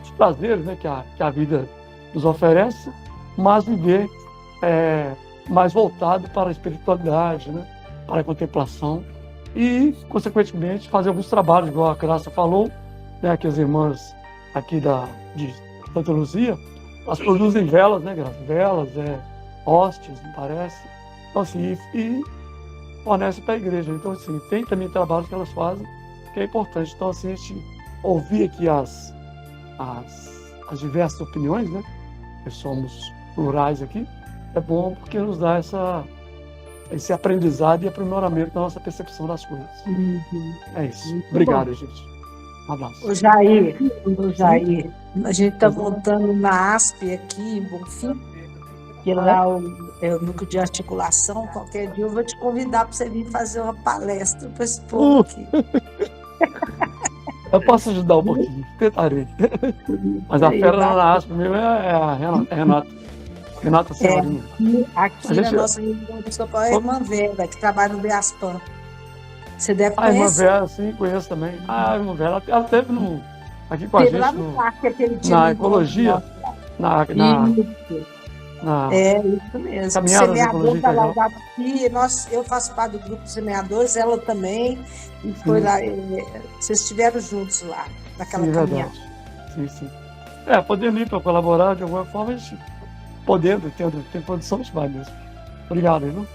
Dos prazeres, né? que a vida nos oferece, mas viver mais voltado para a espiritualidade, né? Para a contemplação e, consequentemente, fazer alguns trabalhos, igual a Graça falou, né? Que as irmãs aqui de Santa Luzia, elas produzem velas, né, Graça? Velas, hóstias, me parece. Então, assim, e fornece para a igreja. Então, assim, tem também trabalhos que elas fazem, que é importante. Então, assim, a gente ouvir aqui as diversas opiniões, né? Que somos plurais aqui, é bom porque nos dá esse aprendizado e aprimoramento da nossa percepção das coisas. É isso. Muito Obrigado, bom. gente. Um abraço. Ô Jair, a gente está montando uma ASP aqui em Bonfim, que lá é o núcleo de articulação. Qualquer dia eu vou te convidar para você vir fazer uma palestra para esse povo aqui. Eu posso ajudar um pouquinho, tentarei. Mas a fera na ASP mesmo é a Renata Senhorinha. Aqui na nossa região de São Paulo é a irmã Vera, que trabalha no Beaspan. Você deve A irmã conhecer. Vera, sim, conheço também. A irmã Vera, ela esteve aqui com a Teve lá gente no parque aquele dia. na ecologia. Isso. na É isso mesmo. caminhada da Semeador ecologia da integral. Laudato Si, eu faço parte do grupo de semeadores, ela também, e foi Sim. lá, vocês estiveram juntos lá, naquela Sim, caminhada. verdade. Sim, sim. Podendo ir para colaborar de alguma forma, a gente podendo, tem condição de vai mesmo. Obrigado, viu?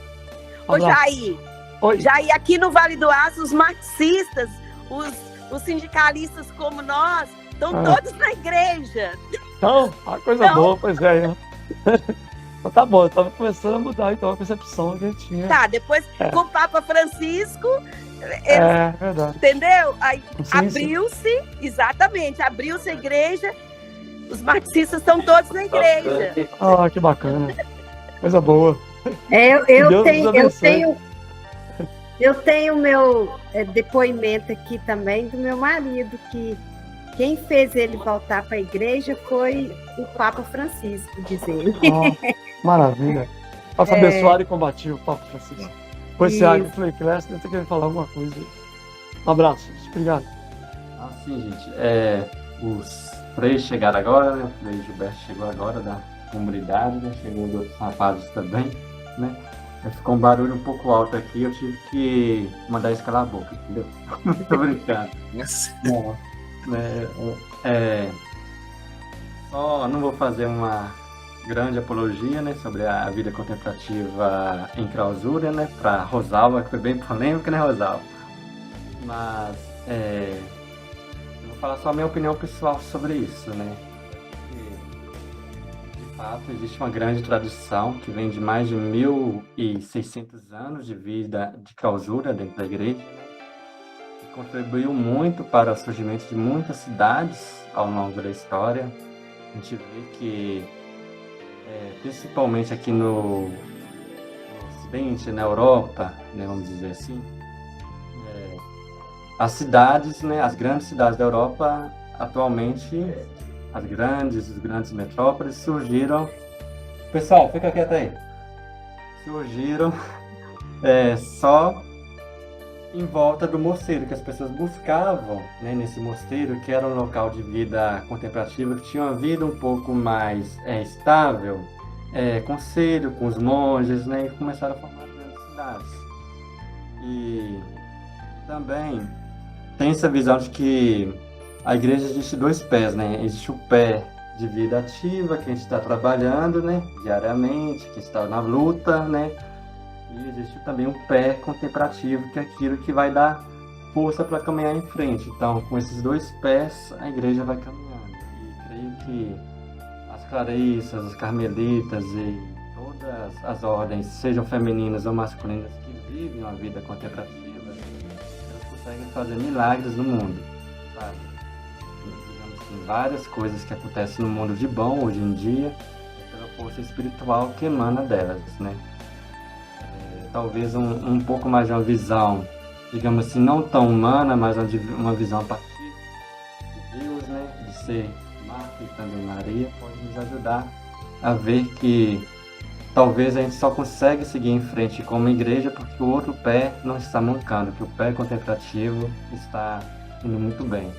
Ô, Jair, Oi. Jair, aqui no Vale do Aço, os marxistas, os sindicalistas como nós, estão todos na igreja. Então, a coisa Então- boa, pois é. Né? Então, tá bom, eu estava começando a mudar então a percepção que a gente tinha. Tá, depois com o Papa Francisco, Verdade. entendeu? Aí Sim, abriu-se, exatamente, abriu-se a igreja, os marxistas estão todos na igreja. Ah, que bacana. Coisa boa. Eu Deus tenho, nos eu abençoe. tenho, eu tenho meu depoimento aqui também do meu marido, que quem fez ele voltar para a igreja foi o Papa Francisco, diz ele. Maravilha. Papa abençoado e combativo, Papa Francisco. Com esse Isso. águia Flay Class, deve ter querendo falar alguma coisa. Um abraço, gente. Obrigado. Assim, gente, os freis chegaram agora, né? O Frei Gilberto chegou agora da comunidade, né? Chegou os outros rapazes também, né? Aí ficou um barulho um pouco alto aqui, eu tive que mandar eles calar a boca, entendeu? Tô brincando. Não, só não vou fazer uma grande apologia, né, sobre a vida contemplativa em clausura, né, para Rosalva, que foi bem polêmica, né, Rosalva? Mas eu vou falar só a minha opinião pessoal sobre isso, né? De fato, existe uma grande tradição que vem de mais de 1.600 anos de vida de clausura dentro da igreja, né? Que contribuiu muito para o surgimento de muitas cidades ao longo da história. A gente vê que, principalmente aqui no Ocidente, na Europa, né, vamos dizer assim, as cidades, né, as grandes cidades da Europa, atualmente, os grandes metrópoles surgiram... Pessoal, fica quieto aí. Surgiram só em volta do mosteiro, que as pessoas buscavam, né, nesse mosteiro, que era um local de vida contemplativa, que tinha uma vida um pouco mais estável, conselho com os monges, né, e começaram a formar grandes cidades. E também tem essa visão de que a igreja existe dois pés, né? Existe o pé de vida ativa, que a gente está trabalhando, né, diariamente, que está na luta, né? E existe também um pé contemplativo, que é aquilo que vai dar força para caminhar em frente. Então, com esses dois pés, a igreja vai caminhando. E creio que as clarissas, as carmelitas e todas as ordens, sejam femininas ou masculinas, que vivem uma vida contemplativa, elas conseguem fazer milagres no mundo, sabe? Digamos assim, várias coisas que acontecem no mundo de bom hoje em dia, é pela força espiritual que emana delas, né? Talvez um pouco mais de uma visão, digamos assim, não tão humana, mas uma visão a partir de Deus, né? De ser Marta e também Maria, pode nos ajudar a ver que talvez a gente só consegue seguir em frente como igreja porque o outro pé não está mancando, que o pé contemplativo está indo muito bem.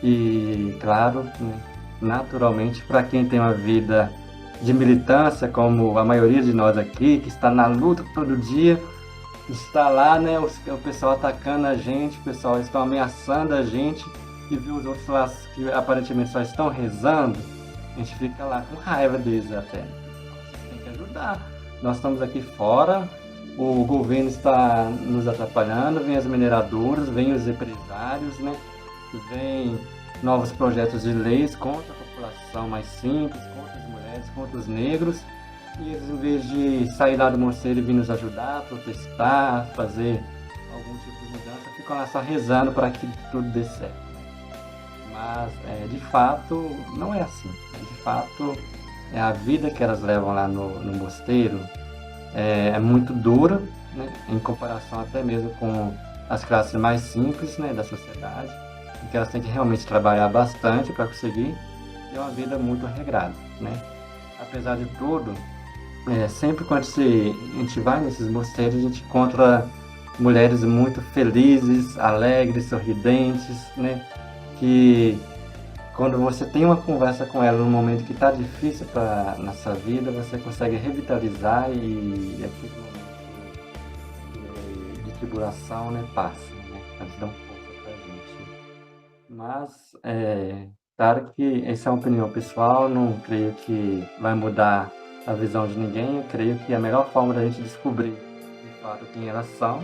E, claro, né, naturalmente, para quem tem uma vida de militância, como a maioria de nós aqui, que está na luta todo dia, está lá, né, o pessoal atacando a gente, o pessoal está ameaçando a gente, e viu os outros lá que aparentemente só estão rezando, a gente fica lá com raiva deles até. Vocês têm que ajudar. Nós estamos aqui fora, o governo está nos atrapalhando, vem as mineradoras, vem os empresários, né, vem novos projetos de leis contra a população mais simples, contra as mulheres, contra os negros, e eles, em vez de sair lá do mosteiro e vir nos ajudar, protestar, fazer algum tipo de mudança, ficam lá só rezando para que tudo dê certo, né? Mas, de fato, não é assim. De fato, a vida que elas levam lá no mosteiro é muito dura, né? Em comparação até mesmo com as classes mais simples, né, da sociedade, em que elas têm que realmente trabalhar bastante para conseguir ter uma vida muito regrada, né? Apesar de tudo, sempre quando a gente vai nesses mosteiros, a gente encontra mulheres muito felizes, alegres, sorridentes, né? Que quando você tem uma conversa com ela num momento que está difícil na sua vida, você consegue revitalizar e aquele momento de tribulação, né, passa, né? Elas dão força pra gente. Mas, claro que essa é uma opinião pessoal, não creio que vai mudar a visão de ninguém. Eu creio que a melhor forma da gente descobrir de fato quem elas são,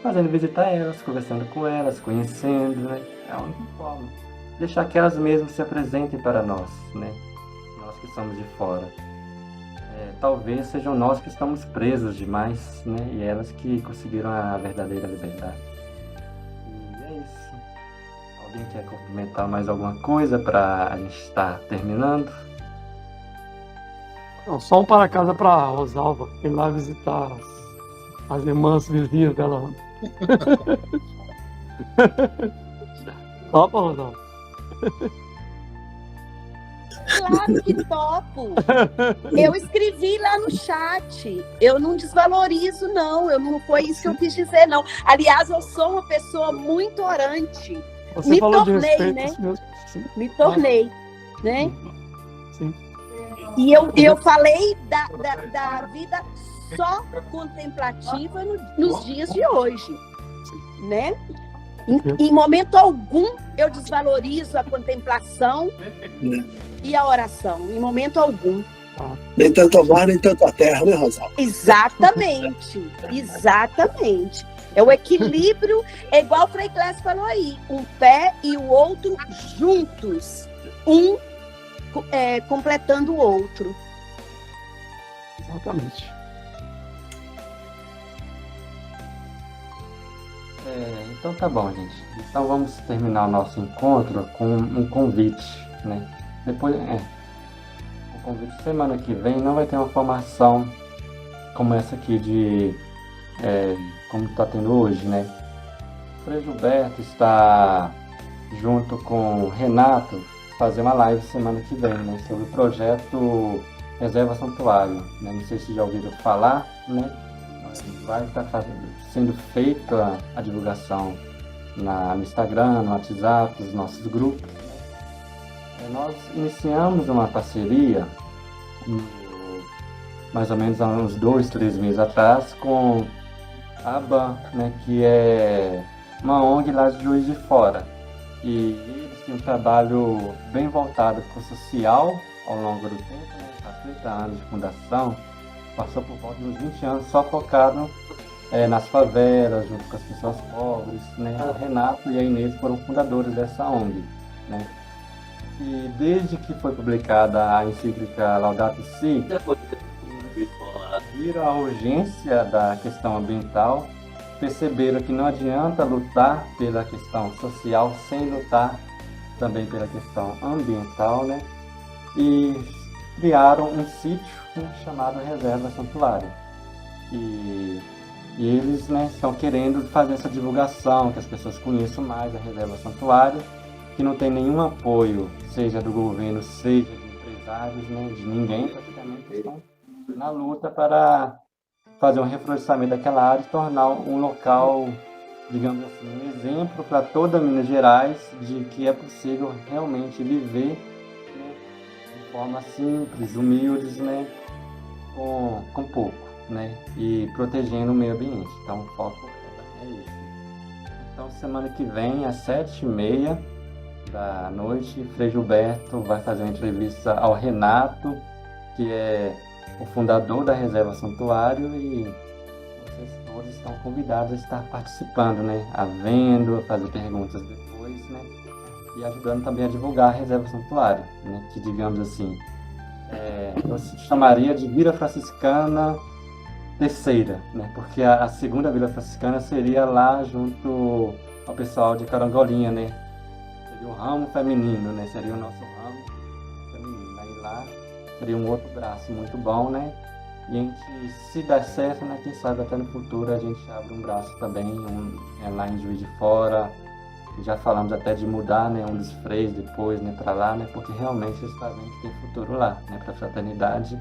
fazendo visitar elas, conversando com elas, conhecendo, né? É a única forma. Deixar que elas mesmas se apresentem para nós, né? Nós que somos de fora. Talvez sejam nós que estamos presos demais, né? E elas que conseguiram a verdadeira liberdade. E é isso. Alguém quer complementar mais alguma coisa para a gente estar terminando? Não, só um para casa para Rosalva, ir lá visitar as irmãs vizinhas dela. Só para Rosalva. Claro que topo. Eu escrevi lá no chat. Eu não desvalorizo, não. Não foi isso que eu quis dizer, não. Aliás, eu sou uma pessoa muito orante. Você Me falou tornei, de respeito, né? mesmo. Sim. Me tornei, né? Sim. E eu falei da vida só contemplativa nos dias de hoje, né? Em momento algum eu desvalorizo a contemplação e a oração, em momento algum. Nem tanto ao mar, nem tanto à terra, né, Rosalva? Exatamente, exatamente. É o equilíbrio, é igual o Frei Clécio falou aí, um pé e o outro juntos, um completando o outro. Exatamente. Então tá bom, gente. Então vamos terminar o nosso encontro com um convite, né? Depois, o convite semana que vem não vai ter uma formação como essa aqui como está tendo hoje, né? O Frei Gilberto está junto com o Renato fazer uma live semana que vem, né? Sobre o projeto Reserva Santuário, né? Não sei se já ouviram falar, né? Vai estar sendo feita a divulgação no Instagram, no WhatsApp, nos nossos grupos. Nós iniciamos uma parceria mais ou menos há uns 2, 3 meses atrás com a ABAN, né, que é uma ONG lá de Juiz de Fora. E eles têm um trabalho bem voltado para o social ao longo do tempo, né? Há 30 anos de fundação, passou por volta de uns 20 anos só focado nas favelas, junto com as pessoas pobres, né? O Renato e a Inês foram fundadores dessa ONG, né? E desde que foi publicada a encíclica Laudato Si, viram a urgência da questão ambiental, perceberam que não adianta lutar pela questão social sem lutar também pela questão ambiental, né? E criaram um sítio, né, chamado Reserva Santuário. E eles, né, estão querendo fazer essa divulgação, que as pessoas conheçam mais a Reserva Santuário, que não tem nenhum apoio, seja do governo, seja de empresários, né, de ninguém, praticamente estão na luta para fazer um reflorestamento daquela área e tornar um local, digamos assim, um exemplo para toda Minas Gerais de que é possível realmente viver, né, de forma simples, humildes, né, com pouco, né, e protegendo o meio ambiente. Então o foco é esse. Então semana que vem, às 7h30 da noite, Frei Gilberto vai fazer uma entrevista ao Renato, que é o fundador da Reserva Santuário, e vocês todos estão convidados a estar participando, né? Vendo, a fazer perguntas depois, né? E ajudando também a divulgar a Reserva Santuário, né? Que, digamos assim, eu chamaria de Vila Franciscana terceira, né? Porque a segunda Vila Franciscana seria lá junto ao pessoal de Carangolinha, né? Seria o ramo feminino, né? Seria o nosso ramo feminino. Aí lá seria um outro braço muito bom, né? E a gente, se der certo, né? Quem sabe até no futuro a gente abre um braço também, lá em Juiz de Fora. Já falamos até de mudar, né? Um dos freios depois, né? Para lá, né? Porque realmente a gente está vendo que tem futuro lá, né? Para a fraternidade,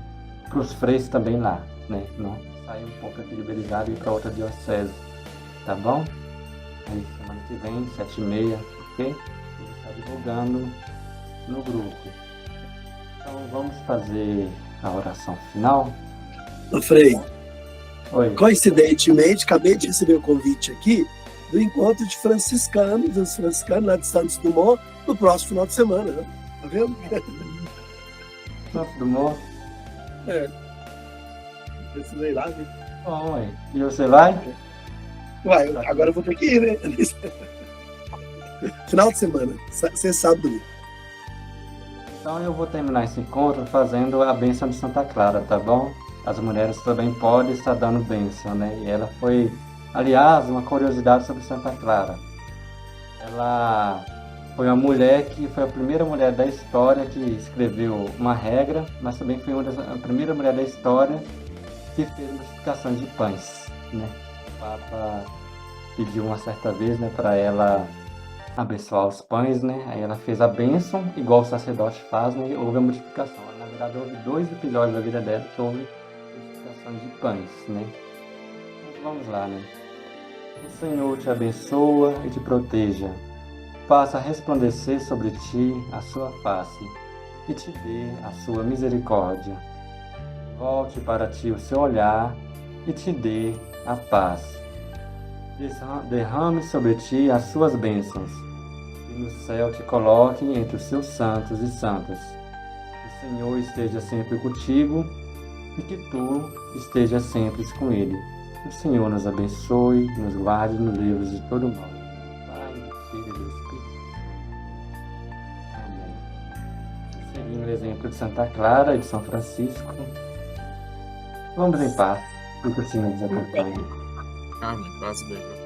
para os freios também lá, né? Não sair um pouco aqui de Belisário e ir para outra diocese, tá bom? Aí semana que vem, 7h30, ok? Vou estar divulgando no grupo. Então vamos fazer a oração final. Ô, Frei, Oi. coincidentemente, acabei de receber o convite aqui do encontro de franciscanos, dos franciscanos lá de Santos Dumont, no próximo final de semana, né? Tá vendo? Santos Dumont. Precisei lá, né? Bom, ué. E você vai? Uai, agora eu vou ter que ir, né? Final de semana, você sabe domingo. Então eu vou terminar esse encontro fazendo a bênção de Santa Clara, tá bom? As mulheres também podem estar dando bênção, né? E ela foi, aliás, uma curiosidade sobre Santa Clara. Ela foi uma mulher que foi a primeira mulher da história que escreveu uma regra, mas também foi a primeira mulher da história que fez multiplicação de pães, né? O Papa pediu uma certa vez, né, para ela abençoar os pães, né? Aí ela fez a bênção, igual o sacerdote faz, né? E houve a multiplicação. Na verdade, houve 2 episódios da vida dela que houve multiplicação de pães, né? Mas vamos lá, né? O Senhor te abençoa e te proteja. Faça resplandecer sobre ti a sua face e te dê a sua misericórdia. Volte para ti o seu olhar e te dê a paz. Derrame sobre ti as suas bênçãos e no céu te coloque entre os seus santos e santas. O Senhor esteja sempre contigo e que tu estejas sempre com Ele. O Senhor nos abençoe, nos guarde e nos livre de todo mal. Pai, do Filho e do Espírito. Amém. Seguindo o exemplo de Santa Clara e de São Francisco, vamos em paz, porque o Senhor nos acompanhe. Amém. Paz e bem.